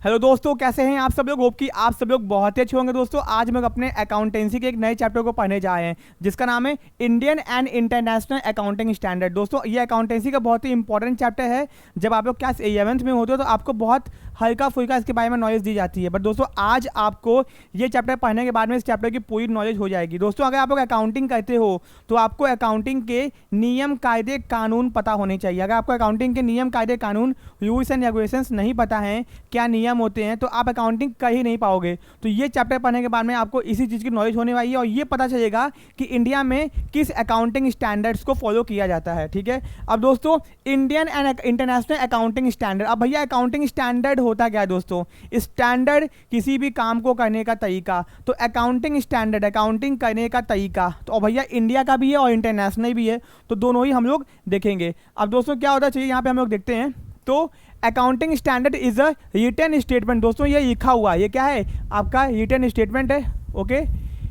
Hello दोस्तों, कैसे हैं आप सब लोग। होप कि आप सब लोग बहुत ही अच्छे होंगे। दोस्तों आज हम लोग अपने अकाउंटेंसी के एक नए चैप्टर को पढ़ने जा रहे हैं जिसका नाम है Indian and international accounting standard. दोस्तों ये अकाउंटेंसी का बहुत ही इंपॉर्टेंट चैप्टर है। जब आप लोग क्लास 11th में होते हो तो आपको बहुत हल्का फुल्का इसके बारे में नॉलेज दी जाती है, बट दोस्तों आज आपको ये चैप्टर पढ़ने के बाद में इस चैप्टर की पूरी नॉलेज हो जाएगी। दोस्तों अगर आप लोग अकाउंटिंग करते हो तो आपको अकाउंटिंग के नियम कायदे कानून पता होने चाहिए। अगर आपको अकाउंटिंग के नियम कायदे कानून रूल्स एंड रेगुलेशंस नहीं पता है, क्या नियम होते हैं, तो आप अकाउंटिंग कर ही नहीं पाओगे। तो ये चैप्टर पढ़ने के बाद में आपको इसी चीज़ की नॉलेज होने वाली है और ये पता चलेगा कि इंडिया में किस अकाउंटिंग स्टैंडर्ड्स को फॉलो किया जाता है। ठीक है, अब दोस्तों Indian and international accounting standard. अब भैया अकाउंटिंग स्टैंडर्ड होता क्या है दोस्तों? स्टैंडर्ड किसी भी काम को करने का तरीका, तो अकाउंटिंग स्टैंडर्ड अकाउंटिंग करने का तरीका। तो भैया इंडिया का भी है और इंटरनेशनल भी है, तो दोनों ही हम लोग देखेंगे। अब दोस्तों क्या होता चाहिए यहाँ पे हम लोग देखते हैं, तो accounting standard is a written statement. दोस्तों ये लिखा हुआ, ये क्या है आपका रिटन स्टेटमेंट है। Okay,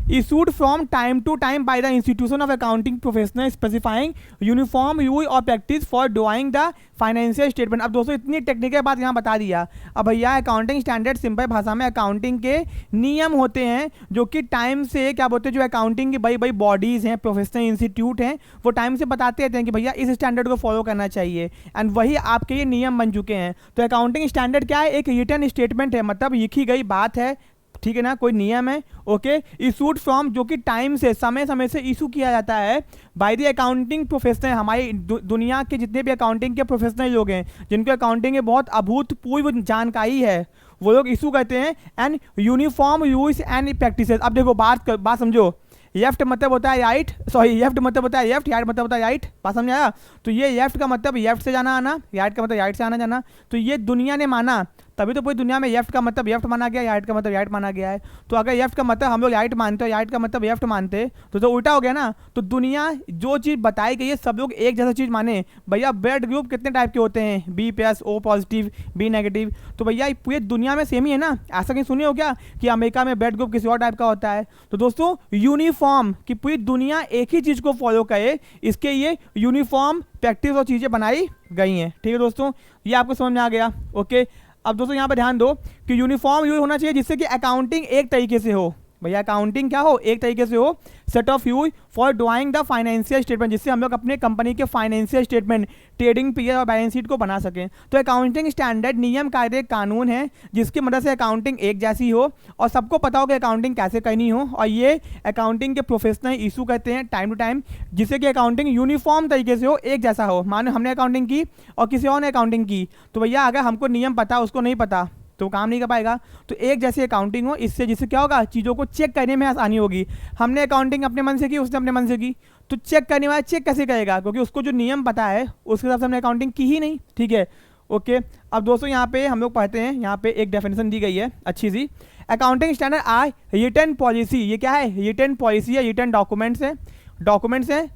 issued from time to time by the institution of accounting professional specifying uniform rule or practice for drawing the financial statement। अब दोस्तों इतनी टेक्निकल बात यहाँ बता दिया। अब भैया अकाउंटिंग स्टैंडर्ड सिंपल भाषा में अकाउंटिंग के नियम होते हैं जो कि टाइम से क्या बोलते हैं, जो अकाउंटिंग की बड़ी बड़ी बॉडीज़ हैं, प्रोफेशनल इंस्टीट्यूट हैं, वो टाइम से बताते रहते हैं कि भैया इस स्टैंडर्ड को फॉलो करना चाहिए एंड वही आपके ये नियम बन चुके हैं। तो अकाउंटिंग स्टैंडर्ड क्या है? एक रिटन स्टेटमेंट है, मतलब लिखी गई बात है, ठीक है ना, कोई नियम है। ओके, इशूड फ्रॉम, जो कि टाइम से समय समय से इशू किया जाता है बाय द अकाउंटिंग प्रोफेशनल। हमारी दुनिया के जितने भी अकाउंटिंग के प्रोफेशनल लोग हैं जिनको अकाउंटिंग में बहुत अभूतपूर्व जानकारी है, वो लोग इशू करते हैं and uniform rules and practices. अब देखो बात समझो, लेफ्ट मतलब होता है राइट, सॉरी लेफ्ट मतलब होता है लेफ्ट, राइट मतलब होता है राइट। बात समझ आया? तो ये लेफ्ट का मतलब लेफ्ट से जाना आना, राइट का मतलब राइट से आना जाना। तो ये दुनिया ने माना, तभी तो पूरी दुनिया में लेफ्ट का मतलब लेफ्ट माना गया, राइट का मतलब राइट माना गया है। तो अगर लेफ्ट का मतलब हम लोग राइट मानते हो, राइट का मतलब लेफ्ट मानते, तो उल्टा हो गया ना। तो दुनिया जो चीज़ बताई गई है सब लोग एक जैसा चीज़ माने। भैया ब्लड ग्रुप कितने टाइप के होते हैं? B+ O positive B negative. तो भैया पूरी दुनिया में सेम ही है ना। ऐसा कहीं सुने हो क्या कि अमेरिका में ब्लड ग्रुप किसी और टाइप का होता है? तो दोस्तों यूनिफॉर्म कि पूरी दुनिया एक ही चीज़ को फॉलो करे, इसके ये यूनिफॉर्म प्रैक्टिस और चीज़ें बनाई गई हैं। ठीक है दोस्तों, ये आपको समझ में आ गया। ओके, अब दोस्तों यहाँ पर ध्यान दो कि यूनिफॉर्म यूज होना चाहिए जिससे कि अकाउंटिंग एक तरीके से हो। भैया अकाउंटिंग क्या हो? एक तरीके से हो। Set of use for drawing the financial statement, जिससे हम लोग अपने कंपनी के फाइनेंशियल स्टेटमेंट, ट्रेडिंग पीरियड और बैलेंस शीट को बना सकें। तो अकाउंटिंग स्टैंडर्ड नियम कायदे कानून है जिसकी मदद से अकाउंटिंग एक जैसी हो और सबको पता हो कि अकाउंटिंग कैसे करनी हो, और ये अकाउंटिंग के प्रोफेशनल इशू करते हैं टाइम टू टाइम, जिससे कि अकाउंटिंग यूनिफॉर्म तरीके से हो, एक जैसा हो। मानो हमने अकाउंटिंग की और किसी और ने अकाउंटिंग की, तो भैया अगर हमको नियम पता उसको नहीं पता तो काम नहीं कर पाएगा। तो एक जैसी अकाउंटिंग हो, इससे जिससे क्या होगा, चीज़ों को चेक करने में आसानी होगी। हमने अकाउंटिंग अपने मन से की, उसने अपने मन से की, तो चेक करने वाला चेक कैसे करेगा? क्योंकि उसको जो नियम पता है उसके हिसाब से हमने अकाउंटिंग की ही नहीं। ठीक है, ओके। अब दोस्तों यहाँ पे हम लोग पढ़ते हैं, यहाँ पे एक डेफिनेशन दी गई है अच्छी सी। Accounting standard are written policy. ये क्या है? रिटन पॉलिसी है, रिटन डॉक्यूमेंट्स है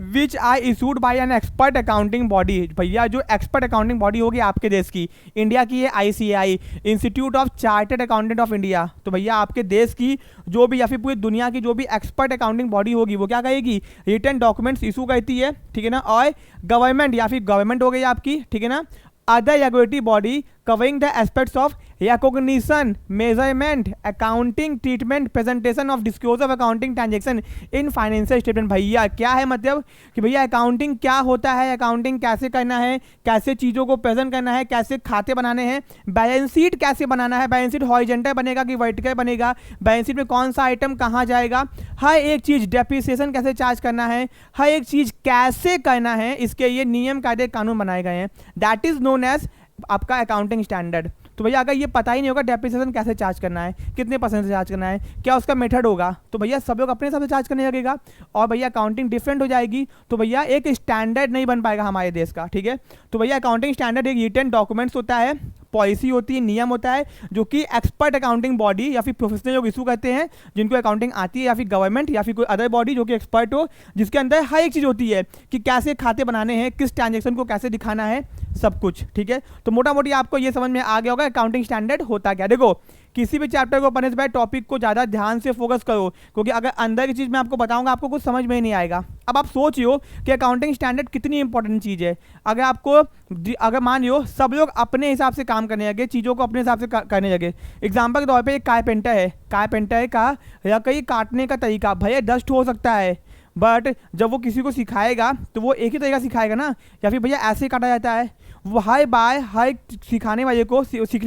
which are issued by an expert accounting body. भैया जो एक्सपर्ट अकाउंटिंग बॉडी होगी आपके देश की, इंडिया की है ICAI, institute of chartered accountant of India. तो भैया आपके देश की जो भी या फिर पूरी दुनिया की जो भी एक्सपर्ट अकाउंटिंग बॉडी होगी वो क्या कहेगी? रिटन डॉक्यूमेंट्स इशू करती है, ठीक है ना। और गवर्नमेंट या फिर गवर्नमेंट हो गई आपकी, ठीक है ना, other regulatory body covering the aspects of recognition, measurement, accounting treatment, presentation of disclosure of accounting transaction in financial statement। भैया क्या है मतलब कि भैया अकाउंटिंग क्या होता है, अकाउंटिंग कैसे करना है, कैसे चीज़ों को प्रेजेंट करना है, कैसे खाते बनाने हैं, बैलेंस शीट कैसे बनाना है, बैलेंस शीट हॉरिजॉन्टल बनेगा कि वर्टिकल बनेगा, बैलेंस शीट में कौन सा आइटम कहाँ जाएगा, हर एक चीज़, डेप्रिसिएशन कैसे चार्ज करना है, हर एक चीज़ कैसे करना है, इसके ये नियम कायदे कानून बनाए गए हैं। दैट इज नोन एज आपका अकाउंटिंग स्टैंडर्ड। तो भैया अगर ये पता ही नहीं होगा डेप्रिसिएशन कैसे चार्ज करना है, कितने % से चार्ज करना है, क्या उसका मेथड होगा, तो भैया सब लोग अपने हिसाब से चार्ज करने लगेगा और भैया अकाउंटिंग डिफरेंट हो जाएगी। तो भैया एक स्टैंडर्ड नहीं बन पाएगा हमारे देश का। ठीक है, तो भैया अकाउंटिंग स्टैंडर्ड एक रिटन डॉक्यूमेंट्स होता है, पॉलिसी होती है, नियम होता है, जो कि एक्सपर्ट अकाउंटिंग बॉडी या फिर प्रोफेशनल लोग इशू करते हैं जिनको अकाउंटिंग आती है, या फिर गवर्नमेंट या फिर कोई अदर बॉडी जो कि एक्सपर्ट हो, जिसके अंदर हर एक चीज़ होती है कि कैसे खाते बनाने हैं, किस ट्रांजेक्शन को कैसे दिखाना है, सब कुछ। ठीक है, तो मोटा मोटी आपको ये समझ में आ गया होगा अकाउंटिंग स्टैंडर्ड होता क्या। देखो किसी भी चैप्टर को पढ़ने से पहले टॉपिक को ज़्यादा ध्यान से फोकस करो, क्योंकि अगर अंदर की चीज़ मैं आपको बताऊंगा आपको कुछ समझ में ही नहीं आएगा। अब आप सोचियो कि अकाउंटिंग स्टैंडर्ड कितनी इंपॉर्टेंट चीज़ है। अगर मान लियो सब लोग अपने हिसाब से काम करने लगे, चीज़ों को अपने हिसाब से करने लगे। एग्जाम्पल के तौर पर एक कारपेंटर का लकड़ी काटने का तरीका भैया 10 हो सकता है, बट जब वो किसी को सिखाएगा तो वो एक ही तरीका सिखाएगा ना, या फिर भैया ऐसे काटा जाता है। वो हर सीखने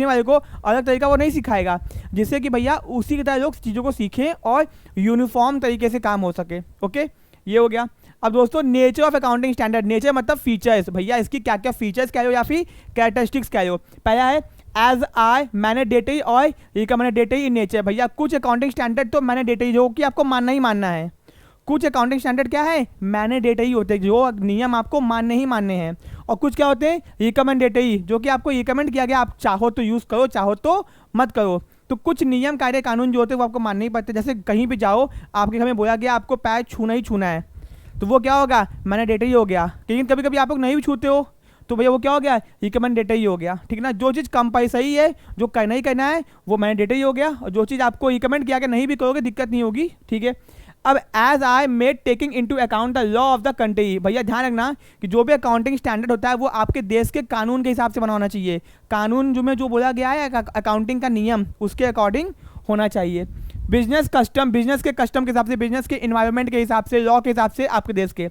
वाले को अलग तरीका वो नहीं सिखाएगा, जिससे कि भैया उसी की तरह लोग चीज़ों को सीखें और यूनिफॉर्म तरीके से काम हो सके। ओके, ये हो गया। अब दोस्तों nature of accounting standard, nature मतलब फीचर्स, भैया इसकी क्या क्या फीचर्स कह लो या फिर कैरेक्टरिस्टिक्स कह लो। पहला है एज आई मैंडेटरी और रिकमेंडेटरी इन नेचर। भैया कुछ अकाउंटिंग स्टैंडर्ड तो मैंडेटरी जो कि आपको मानना ही मानना है, कुछ अकाउंटिंग स्टैंडर्ड क्या है मैंडेटरी होते हैं जो नियम आपको मानने ही मानने हैं, और कुछ क्या होते हैं रिकमेंडेटरी जो कि आपको रिकमेंड किया गया, आप चाहो तो यूज़ करो चाहो तो मत करो। तो कुछ नियम कायदे कानून जो होते हैं वो आपको मानने ही पड़ते हैं। जैसे कहीं भी जाओ आपके घर में बोला गया आपको पैर छूना ही छूना है, तो वो क्या होगा मैंडेटरी हो गया। लेकिन कभी कभी आप लोग नहीं भी छूते हो तो भैया वो क्या हो गया रिकमेंडेटरी हो गया, ठीक ना। जो चीज़ कंपल्सरी है जो करना ही करना है वो मैंडेटरी हो गया, और जो चीज़ आपको रिकमेंड किया गया नहीं भी करोगे दिक्कत नहीं होगी, ठीक है। अब as I made taking into account the law of the country, भैया ध्यान रखना कि जो भी अकाउंटिंग स्टैंडर्ड होता है वो आपके देश के कानून के हिसाब से बना होना चाहिए। कानून जो बोला गया है अकाउंटिंग का नियम उसके अकॉर्डिंग होना चाहिए। बिजनेस के कस्टम के हिसाब से, बिजनेस के इन्वायरमेंट के हिसाब से, लॉ के हिसाब से आपके देश के।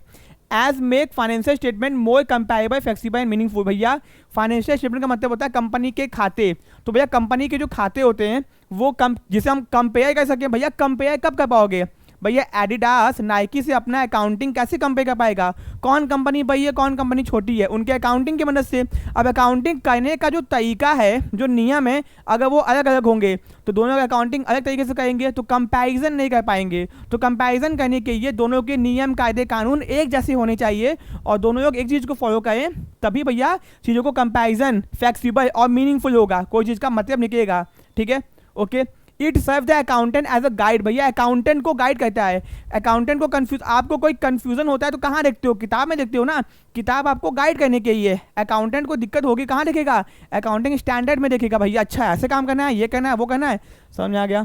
As make financial statement more comparable, flexible and meaningful. भैया फाइनेंशियल स्टेटमेंट का मतलब होता है कंपनी के खाते, तो भैया कंपनी के जो खाते होते हैं वो जिसे हम कंपेयर कर सकें। भैया कंपेयर कब कर पाओगे भैया एडिडास नाइकी से अपना अकाउंटिंग कैसे कंपेयर कर पाएगा, कौन कंपनी बड़ी है कौन कंपनी छोटी है, उनके अकाउंटिंग की मदद से। अब अकाउंटिंग करने का जो तरीका है जो नियम है अगर वो अलग अलग होंगे तो दोनों का अकाउंटिंग अलग तरीके से करेंगे तो कंपैरिजन नहीं कर पाएंगे। तो कंपैरिजन करने के लिए दोनों के नियम कायदे कानून एक जैसे होने चाहिए और दोनों लोग एक चीज़ को फॉलो करें, तभी भैया चीज़ों को कंपैरिजन फ्लेक्सिबल और मीनिंगफुल होगा, कोई चीज़ का मतलब निकलेगा, ठीक है। Okay, it serve the accountant as a guide. भैया अकाउंटेंट को गाइड करता है, अकाउंटेंट को आपको कोई कंफ्यूजन होता है तो कहाँ देखते हो, किताब में देखते हो ना, किताब आपको गाइड करने के लिए। अकाउंटेंट को दिक्कत होगी कहाँ देखेगा, अकाउंटिंग स्टैंडर्ड में देखेगा, भैया अच्छा ऐसे काम करना है, ये करना है, वो करना है, समझ आ गया।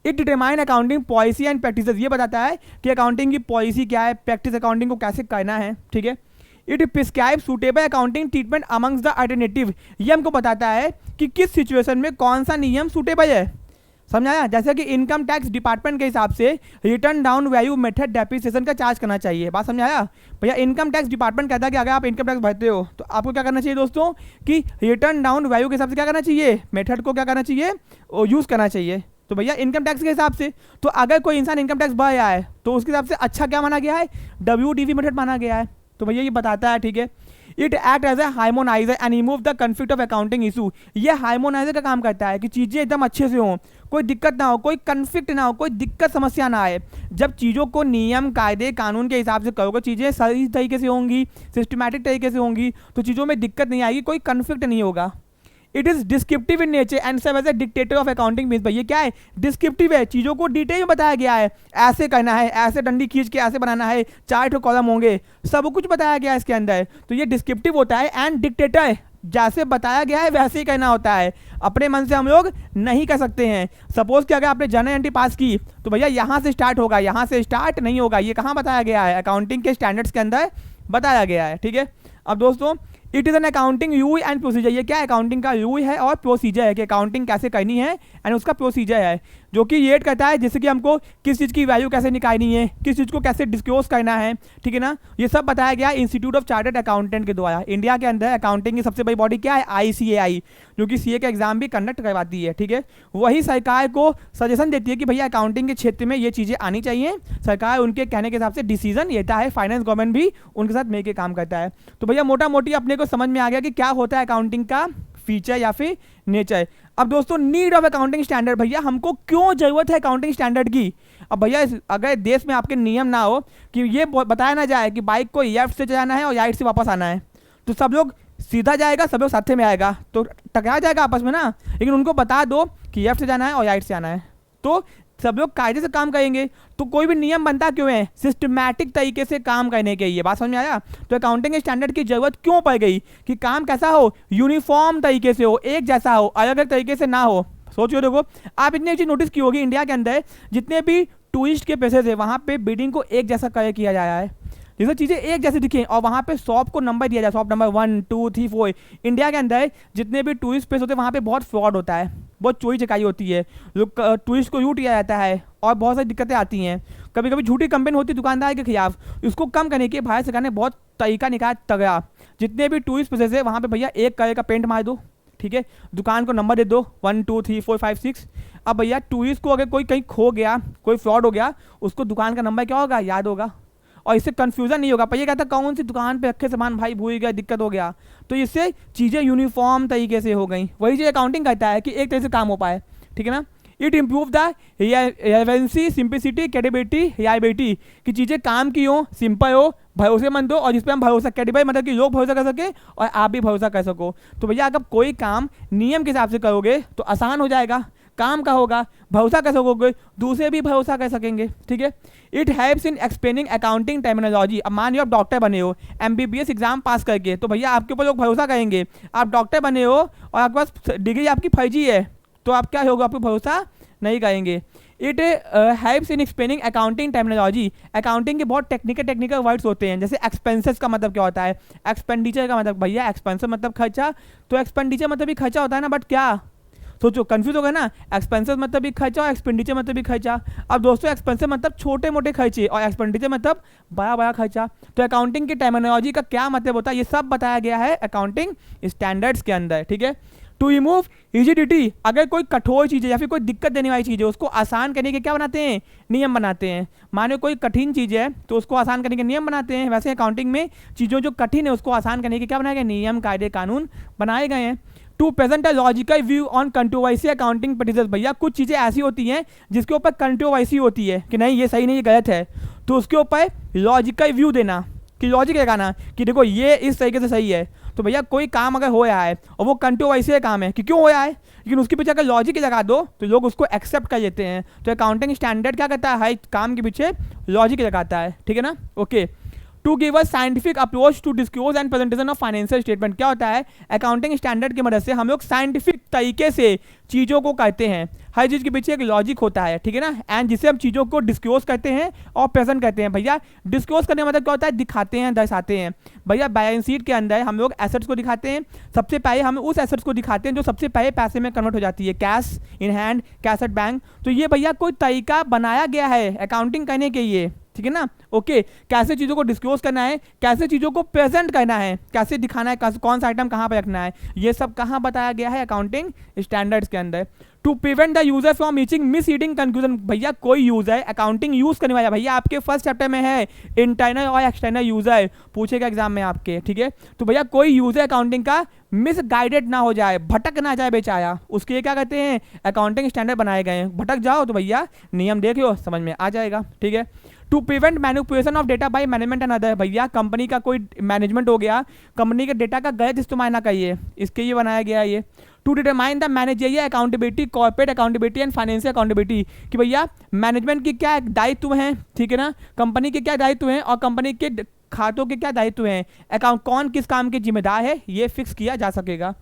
It determine accounting policy and practice, ये बताता है कि अकाउंटिंग की पॉलिसी क्या है, प्रैक्टिस अकाउंटिंग को कैसे करना है, ठीक है। It prescribe suitable accounting treatment amongst the alternative, ये हमको बताता है कि किस सिचुएशन में कौन सा नियम सूटेबल है, समझाया। जैसे कि इनकम टैक्स डिपार्टमेंट के हिसाब से return down value method depreciation का चार्ज करना चाहिए, बात समझाया भैया। इनकम टैक्स डिपार्टमेंट कहता है कि अगर आप इनकम टैक्स भरते हो तो आपको क्या करना चाहिए दोस्तों कि रिटर्न डाउन वैल्यू के हिसाब से क्या करना चाहिए, मेथड को क्या करना चाहिए यूज़ करना चाहिए। तो भैया इनकम टैक्स के हिसाब से, तो अगर कोई इंसान इनकम टैक्स भर रहा है तो उसके हिसाब से अच्छा क्या माना गया है, WDV मेथड माना गया है, तो भैया ये बताता है, ठीक है। It act as a harmonizer and remove the conflict of accounting issue, ये हार्मोनाइजर का काम करता है कि चीज़ें एकदम अच्छे से हों, कोई दिक्कत ना हो, कोई कन्फ्लिक्ट ना हो, कोई दिक्कत समस्या ना आए। जब चीज़ों को नियम कायदे कानून के हिसाब से करोगे, चीज़ें सही तरीके से होंगी, सिस्टमैटिक तरीके से होंगी, तो चीज़ों में दिक्कत नहीं आएगी, कोई कन्फ्लिक्ट नहीं होगा। It is descriptive in nature and serve as a dictator of accounting means, भैया क्या है डिस्क्रिप्टिव है, चीज़ों को डिटेल में बताया गया है, ऐसे करना है, ऐसे डंडी खींच के ऐसे बनाना है, 4 कॉलम होंगे, सब कुछ बताया गया है इसके अंदर, तो ये डिस्क्रिप्टिव होता है। एंड डिक्टेटर, जैसे बताया गया है वैसे ही करना होता है, अपने मन से हम लोग नहीं कर सकते हैं। सपोज कि अगर आपने जनरल एंट्री पास की तो भैया यहाँ से स्टार्ट होगा, यहाँ से स्टार्ट नहीं होगा, ये कहाँ बताया गया है, अकाउंटिंग के स्टैंडर्ड्स के अंदर बताया गया है, ठीक है। अब दोस्तों it is an accounting rule and procedure, ये क्या अकाउंटिंग का रूल है और प्रोसीजर है कि अकाउंटिंग कैसे करनी है, एंड उसका प्रोसीजर है जो कि ये कहता है जैसे कि हमको किस चीज़ की वैल्यू कैसे निकालनी है, किस चीज़ को कैसे डिस्क्लोज करना है, ठीक है ना। ये सब बताया गया इंस्टीट्यूट ऑफ चार्टर्ड अकाउंटेंट के द्वारा। इंडिया के अंदर अकाउंटिंग की सबसे बड़ी बॉडी क्या है, ICAI, जो कि CA का एग्जाम भी कंडक्ट करवाती है, ठीक है। वही सरकार को सजेशन देती है कि भैया अकाउंटिंग के क्षेत्र में ये चीज़ें आनी चाहिए, सरकार उनके कहने के हिसाब से डिसीजन लेता है, फाइनेंस गवर्नमेंट भी उनके साथ मिलकर काम करता है। तो भैया मोटा मोटी अपने को समझ में आ गया कि क्या होता है अकाउंटिंग का फीचर या फिर नेचर। अब दोस्तों नीड ऑफ अकाउंटिंग स्टैंडर्ड, भैया हमको क्यों जरूरत है अकाउंटिंग स्टैंडर्ड की। अब भैया अगर देश में आपके नियम ना हो कि ये बताया ना जाए कि बाइक को लेफ्ट से चलाना है और राइट से वापस आना है, तो सब लोग सीधा जाएगा, सब लोग साथ में आएगा तो टकरा जाएगा आपस में ना। लेकिन उनको बता दो कि लेफ्ट से जाना है और राइट से आना है तो सब लोग कायदे से काम करेंगे। तो कोई भी नियम बनता क्यों है, सिस्टमैटिक तरीके से काम करने के लिए, बात समझ में आया। तो अकाउंटिंग स्टैंडर्ड की जरूरत क्यों पड़ गई कि काम कैसा हो, यूनिफॉर्म तरीके से हो, एक जैसा हो, अलग अलग तरीके से ना हो, सोचिए, देखो आप इतनी चीज नोटिस की होगी, इंडिया के अंदर जितने भी टूरिस्ट के पैसे थे वहां पे बिडिंग को एक जैसा किया जाया है, जैसे चीज़ें एक जैसे दिखें, और वहाँ पे शॉप को नंबर दिया जाए, शॉप नंबर 1 2 3 4। इंडिया के अंदर जितने भी टूरिस्ट प्लेस होते हैं वहाँ पे बहुत फ्रॉड होता है, बहुत चोरी चकाई होती है, लोग टूरिस्ट को लूट लिया जाता है और बहुत सारी दिक्कतें आती हैं। कभी कभी झूठी कंप्लेन होती है दुकानदार के खिलाफ, इसको कम करने के भारत सरकार ने बहुत तरीका निकाला तगड़ा। जितने भी टूरिस्ट प्लेसेस है वहाँ पे भैया एक कलर का पेंट मार दो, ठीक है, दुकान को नंबर दे दो 1 2 3 4 5 6। अब भैया टूरिस्ट को अगर कोई कहीं खो गया, कोई फ्रॉड हो गया, उसको दुकान का नंबर क्या होगा, याद होगा, और इससे कंफ्यूजन नहीं होगा। पर ये कहता कौन सी दुकान पे रखे सामान भाई भूल गया, दिक्कत हो गया, तो इससे चीज़ें यूनिफॉर्म तरीके से हो गई। वही चीज़ अकाउंटिंग कहता है कि एक तरह से काम हो पाए, ठीक है ना। It improve the relevancy, simplicity, credibility, reliability, कि चीज़ें काम की हो, सिंपल हो, भरोसेमंद हो, और जिस पर हम भरोसा, क्रेडिबल मतलब कि लोग भरोसा कर सके और आप भी भरोसा कर सको। तो भैया अगर कोई काम नियम के हिसाब से करोगे तो आसान हो जाएगा, काम का होगा, भरोसा कर सकोगे, दूसरे भी भरोसा कर सकेंगे, ठीक है। It helps in explaining accounting terminology. अब मान लो आप डॉक्टर बने हो MBBS एग्जाम पास करके, तो भैया आपके ऊपर लोग भरोसा करेंगे। आप डॉक्टर बने हो और आपके पास डिग्री आपकी फर्जी है, तो आप क्या होगा, आपको भरोसा नहीं करेंगे। It helps in explaining accounting terminology. Accounting के बहुत टेक्निकल वर्ड्स होते हैं, जैसे एक्सपेंसेस का मतलब क्या होता है, एक्सपेंडिचर का मतलब, भैया एक्सपेंसर मतलब खर्चा, तो एक्सपेंडिचर मतलब भी खर्चा होता है ना, बट क्या, सोचो कंफ्यूज हो गया ना, एक्सपेंसेस मतलब भी खर्चा और एक्सपेंडिचर मतलब भी खर्चा। अब दोस्तों एक्सपेंसेस मतलब छोटे मोटे खर्चे और एक्सपेंडिचर मतलब बड़ा बड़ा खर्चा। तो अकाउंटिंग की टर्मिनोलॉजी का क्या मतलब होता है, ये सब बताया गया है अकाउंटिंग स्टैंडर्ड्स के अंदर, ठीक है। टू रिमूव रिजिडिटी, अगर कोई कठोर चीज़ है या फिर कोई दिक्कत देने वाली चीज़ है, उसको आसान करने के क्या बनाते हैं, नियम बनाते हैं। माने कोई कठिन चीज़ है तो उसको आसान करने के नियम बनाते हैं, वैसे अकाउंटिंग में चीज़ों जो कठिन है उसको आसान करने के क्या बनाए गए, नियम, कायदे, कानून बनाए गए हैं। To present a logical view on controversy accounting practices, भैया कुछ चीज़ें ऐसी होती हैं जिसके ऊपर कंट्रोवर्सी होती है कि नहीं ये सही नहीं, ये गलत है, तो उसके ऊपर लॉजिकल व्यू देना, कि लॉजिक लगाना कि देखो ये इस तरीके से सही है। तो भैया कोई काम अगर हो रहा है और वो कंट्रोवर्सी का काम है कि क्यों हो रहा है, लेकिन उसके पीछे अगर लॉजिक लगा दो तो लोग उसको एक्सेप्ट कर लेते हैं। तो अकाउंटिंग स्टैंडर्ड क्या करता है, हर काम के पीछे लॉजिक लगाता है, ठीक है ना। Okay, to give a scientific approach to disclose and presentation of financial statement, क्या होता है, अकाउंटिंग स्टैंडर्ड की मदद से हम लोग साइंटिफिक तरीके से चीज़ों को करते हैं, हर चीज़ के पीछे एक लॉजिक होता है, ठीक है ना, एंड जिससे हम चीज़ों को डिस्क्लोज करते हैं और प्रेजेंट करते हैं। भैया डिस्क्लोज करने का मतलब क्या होता है, दिखाते हैं, दर्शाते हैं। भैया बैलेंस शीट के अंदर हम लोग एसेट्स को दिखाते हैं, सबसे पहले हम उस एसेट्स को दिखाते हैं जो सबसे पहले पैसे में कन्वर्ट हो जाती है, cash in hand, cash at bank. तो ये भैया कोई तरीका बनाया गया है अकाउंटिंग करने के लिए, ठीक है ना। ओके, कैसे चीज़ों को डिस्क्लोज करना है, कैसे चीज़ों को प्रेजेंट करना है, कैसे दिखाना है, कौन सा आइटम कहाँ पर रखना है, ये सब कहाँ बताया गया है, अकाउंटिंग स्टैंडर्ड्स के अंदर। To prevent the user from reaching misleading conclusion, भैया कोई यूजर अकाउंटिंग यूज करने वाला, भैया आपके फर्स्ट चैप्टर में है इंटरनल और एक्सटर्नल यूजर, पूछेगा एग्जाम में आपके, ठीक है। तो भैया कोई यूजर अकाउंटिंग का मिस गाइडेड ना हो जाए, भटक ना जाए बेचारा, उसके लिए क्या कहते हैं, अकाउंटिंग स्टैंडर्ड बनाए गए हैं। भटक जाओ तो भैया नियम देख लो, समझ में आ जाएगा, ठीक है। To prevent manipulation of data by management and other, भैया कंपनी का कोई मैनेजमेंट हो गया, कंपनी के डेटा का गलत इस्तेमाल ना करिए, इसके लिए बनाया गया है ये। To determine the managerial accountability, corporate accountability and financial accountability, कि भैया मैनेजमेंट की क्या दायित्व हैं, ठीक है ना, कंपनी के क्या दायित्व हैं और कंपनी के खातों के क्या दायित्व हैं, अकाउंट कौन किस काम के जिम्मेदार है, ये फिक्स किया जा सकेगा।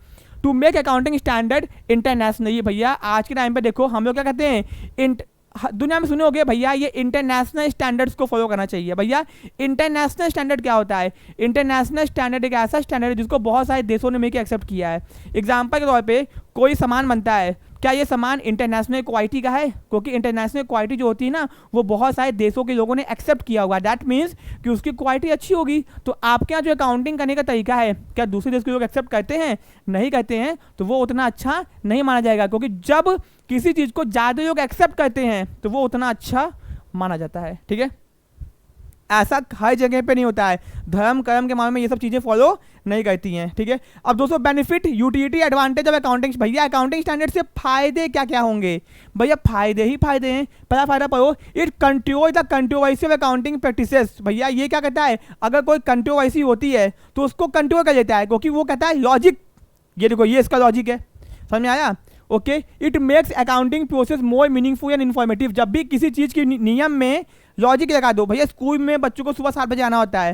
To make accounting standard international, ये भैया आज के टाइम पे देखो हम लोग क्या कहते हैं, दुनिया में सुने होगे भैया ये इंटरनेशनल स्टैंडर्ड्स को फॉलो करना चाहिए। भैया इंटरनेशनल स्टैंडर्ड क्या होता है, इंटरनेशनल स्टैंडर्ड एक ऐसा स्टैंडर्ड है जिसको बहुत सारे देशों ने मिलकर एक्सेप्ट किया है। एग्जांपल के तौर पे कोई सामान बनता है, क्या ये सामान इंटरनेशनल क्वालिटी का है, क्योंकि इंटरनेशनल क्वालिटी जो होती है ना वो बहुत सारे देशों के लोगों ने एक्सेप्ट किया हुआ, दैट मीन्स कि उसकी क्वालिटी अच्छी होगी। तो आपके यहाँ जो अकाउंटिंग करने का तरीका है, क्या दूसरे देश के लोग एक्सेप्ट करते हैं, नहीं करते हैं, तो वो उतना अच्छा नहीं माना जाएगा, क्योंकि जब किसी चीज़ को ज़्यादा लोग एक्सेप्ट करते हैं तो वो उतना अच्छा माना जाता है, ठीक है। ऐसा हर जगह पे नहीं होता है, धर्म कर्म के मामले में ये सब चीज़ें फॉलो नहीं करती हैं, ठीक है। अब दोस्तों benefit, utility, advantage of accounting, भैया अकाउंटिंग स्टैंडर्ड से फायदे क्या क्या होंगे, भैया फायदे ही फायदे हैं। पहला फायदा पढ़ो, it control the controversy of accounting practices, भैया ये क्या कहता है, अगर कोई कंट्रोवर्सी होती है तो उसको कंट्रोल कर लेता है, क्योंकि वो कहता है लॉजिक, ये देखो ये इसका लॉजिक है, समझ में आया। Okay, it makes accounting process more meaningful and informative, जब भी किसी चीज़ की नियम में लॉजिक लगा दो, भैया स्कूल में बच्चों को सुबह 7 बजे आना होता है,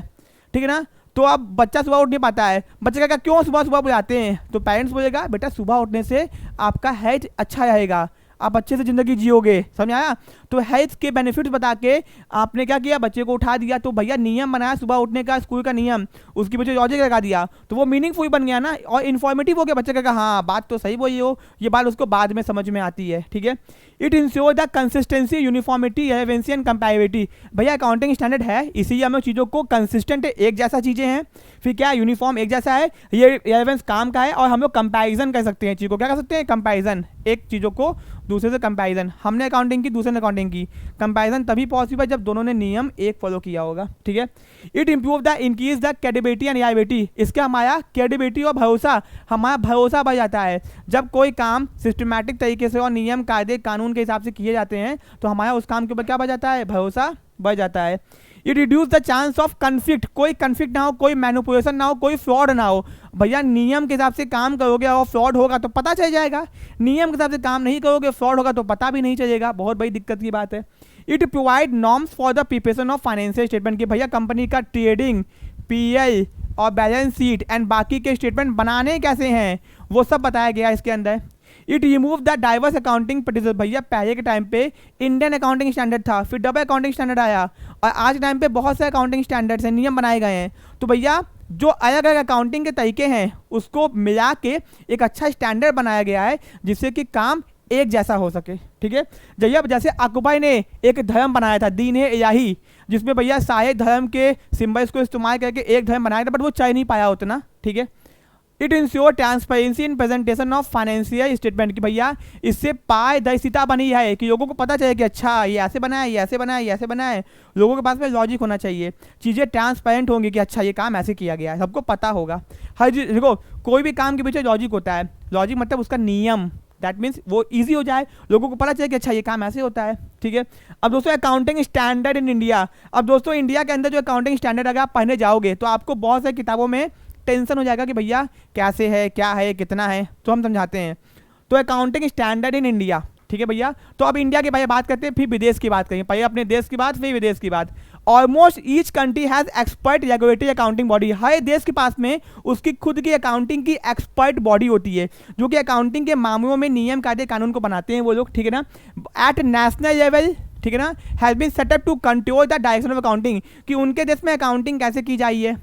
ठीक है ना, तो अब बच्चा सुबह उठ नहीं पाता है, बच्चा कहेगा क्यों सुबह सुबह बुलाते हैं, तो पेरेंट्स बोलेगा बेटा सुबह उठने से आपका हेल्थ अच्छा रहेगा, आप अच्छे से ज़िंदगी जियोगे, समझ आया। तो हेल्थ के बेनिफिट्स बता के आपने क्या किया, बच्चे को उठा दिया। तो भैया नियम बनाया सुबह उठने का, स्कूल का नियम, उसकी वजह लॉजिक लगा दिया, तो वो मीनिंगफुल बन गया ना, और इन्फॉर्मेटिव हो गया। बच्चे कहेगा हाँ बात तो सही बोली हो, ये बात उसको बाद में समझ में आती है, ठीक है। It ensure the consistency, uniformity, relevancy and comparability. भैया अकाउंटिंग स्टैंडर्ड है इसीलिए हमें चीज़ों को कंसिस्टेंट, एक जैसा चीज़ें हैं, फिर क्या यूनिफॉर्म एक जैसा है, ये रेलेवेंस काम का है, और हम लोग कंपैरिजन कर सकते हैं चीज़ को, क्या कर सकते हैं, कंपैरिजन, एक चीज़ों को दूसरे से कंपैरिजन। हमने अकाउंटिंग की, दूसरे ने अकाउंटिंग की, कंपैरिजन तभी पॉसिबल जब दोनों ने नियम एक फॉलो किया होगा, ठीक है। It improve the increase the credibility and reliability. इसका हमारा क्रेडिबिलिटी और भरोसा, हमारा भरोसा बढ़ जाता है। जब कोई काम सिस्टमैटिक तरीके से और नियम कायदे कानून के हिसाब से किए जाते हैं तो हमारा उस काम के ऊपर क्या बढ़ जाता है, भरोसा बढ़ जाता है। It reduce the chance of conflict, कोई कन्फ्लिक्ट ना हो, कोई मैनिपुलेशन ना हो, कोई फ्रॉड ना हो। भैया नियम के हिसाब से काम करोगे और फ्रॉड होगा तो पता चल जाएगा, नियम के हिसाब से काम नहीं करोगे फ्रॉड होगा तो पता भी नहीं चलेगा, बहुत बड़ी दिक्कत की बात है। It provide norms for the preparation of financial statement, कि भैया कंपनी का ट्रेडिंग, पीएल और बैलेंस शीट एंड बाकी के स्टेटमेंट बनाने कैसे हैं वो सब बताया गया इसके अंदर। It remove the diverse accounting practices. भैया पहले के टाइम पे इंडियन अकाउंटिंग स्टैंडर्ड था, फिर डबल अकाउंटिंग स्टैंडर्ड आया, और आज के टाइम पे बहुत से अकाउंटिंग स्टैंडर्ड्स हैं, नियम बनाए गए हैं। तो भैया जो अलग अलग अकाउंटिंग के तरीके हैं उसको मिला के एक अच्छा स्टैंडर्ड बनाया गया है जिससे कि काम एक जैसा हो सके, ठीक है। जैया जैसे अकबर ने एक धर्म बनाया था, दीन है इलाही, जिसमें भैया सारे धर्म के सिंबल्स को इस्तेमाल करके एक धर्म बनाया था, बट वो चल नहीं पाया उतना, ठीक है। It ensure transparency in presentation of financial statement, कि भैया इससे पारदर्शिता बनी है कि लोगों को पता चले कि अच्छा ये ऐसे बना है, ये ऐसे बना है, ये ऐसे बना है। लोगों के पास में लॉजिक होना चाहिए, चीज़ें ट्रांसपेरेंट होंगी कि अच्छा ये काम ऐसे किया गया है, सबको पता होगा। हर चीज देखो, कोई भी काम के पीछे लॉजिक होता है, लॉजिक मतलब उसका नियम, दैट मीन्स वो इजी हो जाए, लोगों को पता चले कि अच्छा ये काम ऐसे होता है, ठीक है। अब दोस्तों अकाउंटिंग स्टैंडर्ड इन इंडिया, अब दोस्तों इंडिया के अंदर जो अकाउंटिंग स्टैंडर्ड अगर आप पढ़ने जाओगे तो आपको बहुत सारी किताबों में टेंशन हो जाएगा कि भैया कैसे है, क्या है, कितना है, तो हम समझाते हैं। तो अकाउंटिंग स्टैंडर्ड इन इंडिया, ठीक है भैया। तो अब इंडिया के भैया बात करते हैं, फिर विदेश की बात करेंगे, पहले अपने देश की बात, फिर विदेश की बात। Almost each country has expert regulatory accounting body, हर देश के पास में उसकी खुद की अकाउंटिंग की एक्सपर्ट बॉडी होती है जो कि अकाउंटिंग के मामलों में नियम कायदे कानून को बनाते हैं वो लोग, ठीक है ना। एट नेशनल लेवल, ठीक है ना, has been set up to control the direction of accounting, कि उनके देश में अकाउंटिंग कैसे की जाइए।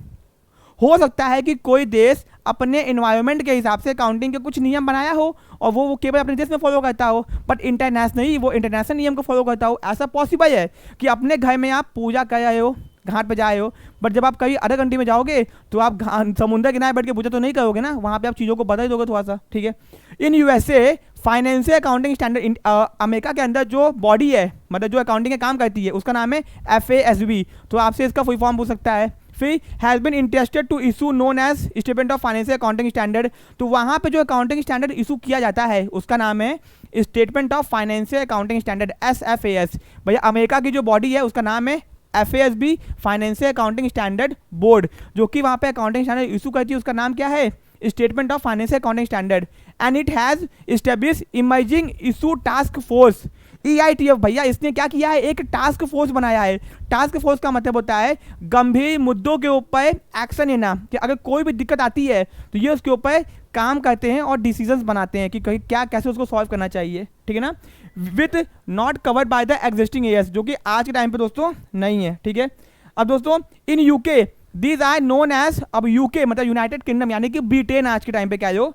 हो सकता है कि कोई देश अपने एनवायरनमेंट के हिसाब से अकाउंटिंग के कुछ नियम बनाया हो और वो केवल अपने देश में फॉलो करता हो, बट इंटरनेशनली वो इंटरनेशनल नियम को फॉलो करता हो। ऐसा पॉसिबल है कि अपने घर में आप पूजा कर रहे हो, घाट पे जाए हो, बट जब आप कहीं अदर कंट्री में जाओगे तो आप समुद्र किनारे बैठ के पूजा तो नहीं करोगे ना, वहाँ पे आप चीज़ों को बदल दोगे थोड़ा सा, ठीक है। In USA financial accounting standard, America के अंदर जो बॉडी है, मतलब जो अकाउंटिंग का काम करती है, उसका नाम है FASB। तो आपसे इसका फुल फॉर्म पूछ सकता है। फिर has been interested to issue known as statement of financial accounting standard, तो वहाँ पे जो अकाउंटिंग स्टैंडर्ड इशू किया जाता है उसका नाम है statement of financial accounting standard, SFAS। भैया अमेरिका की जो बॉडी है उसका नाम है FASB, financial accounting standard board, जो कि वहाँ पे अकाउंटिंग स्टैंडर्ड इशू करती है, उसका नाम क्या है, statement of financial accounting standard. And it has establish emerging issue task force, EITF। भैया इसने क्या किया है, एक टास्क फोर्स बनाया है। टास्क फोर्स का मतलब होता है गंभीर मुद्दों के ऊपर एक्शन लेना, कि अगर कोई भी दिक्कत आती है तो ये उसके ऊपर काम करते हैं और डिसीजंस बनाते हैं कि कहीं क्या कैसे उसको सॉल्व करना चाहिए, ठीक है ना। With not covered by the existing areas, जो कि आज के टाइम पे दोस्तों नहीं है, ठीक है। अब दोस्तों in UK these are known as, अब यूके मतलब यूनाइटेड किंगडम यानी कि ब्रिटेन आज के टाइम पे क्या है,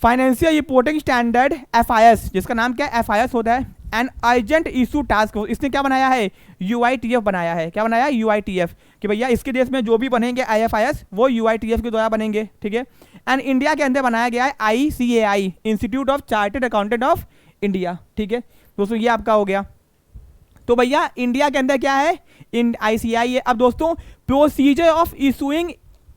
फाइनेंशियल रिपोर्टिंग स्टैंडर्ड FIS, जिसका नाम क्या है FIS होता है, and urgent issue task force, इसने क्या बनाया है, UITF बनाया है। क्या बनाया है, UITF, कि भैया इसके देश में जो भी बनेंगे IFIS वो UITF के द्वारा बनेंगे, ठीक है। एंड इंडिया के अंदर बनाया गया है ICAI, institute of chartered accountant of India, ठीक है दोस्तों, ये आपका हो गया। तो भैया इंडिया के अंदर क्या है, ICAI है। अब दोस्तों प्रोसीजर ऑफ इशूइंग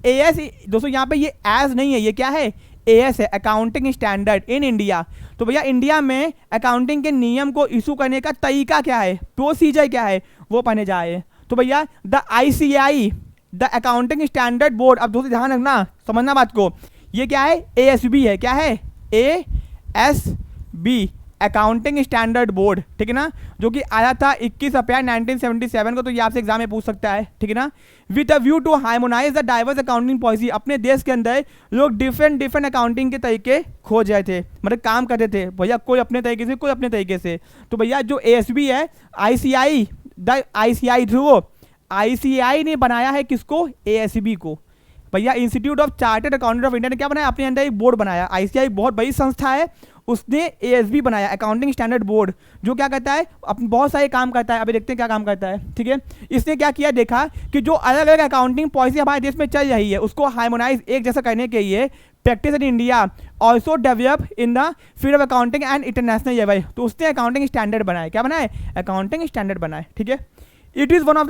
AS, दोस्तों यहाँ पे ये एज नहीं है, ये क्या है, AS है, अकाउंटिंग स्टैंडर्ड इन इंडिया। तो भैया इंडिया में अकाउंटिंग के नियम को इशू करने का तरीका क्या है, प्रोसीजर क्या है, वो पढ़ने जाए। तो भैया the ICAI, the accounting standard board, अब दोस्तों ध्यान रखना, समझना बात को, ये क्या है, ASB है, क्या है, ASB, अकाउंटिंग स्टैंडर्ड बोर्ड, ठीक है ना, जो कि आया था 21 अप्रैल 1977 को। तो ये आपसे एग्जाम में पूछ सकता है, ठीक है ना। With a view to harmonise the diverse accounting policy, अपने देश के अंदर लोग डिफरेंट अकाउंटिंग के तरीके खोज रहे थे, मतलब काम करते थे भैया, कोई अपने तरीके से, कोई अपने तरीके से। तो भैया जो ASB है, ICI, the ICI Dhruv, ICI ने बनाया है किसको? ASB को। भैया institute of chartered accountant of India ने क्या बनाया? अपने अंदर एक बोर्ड बनाया। ICI बहुत बड़ी संस्था है, उसने ASB बनाया, अकाउंटिंग स्टैंडर्ड बोर्ड, जो क्या करता है? बहुत सारे काम करता है। अभी देखते हैं क्या काम करता है, ठीक है। इसने क्या किया, देखा कि जो अलग अलग अकाउंटिंग पॉलिसी हमारे देश में चल रही है उसको हार्मोनाइज एक जैसा करने के लिए practice in India also develop in the field of accounting and international level. तो उसने अकाउंटिंग स्टैंडर्ड बनाया। क्या बनाए? अकाउंटिंग स्टैंडर्ड बनाए, ठीक है। It is one of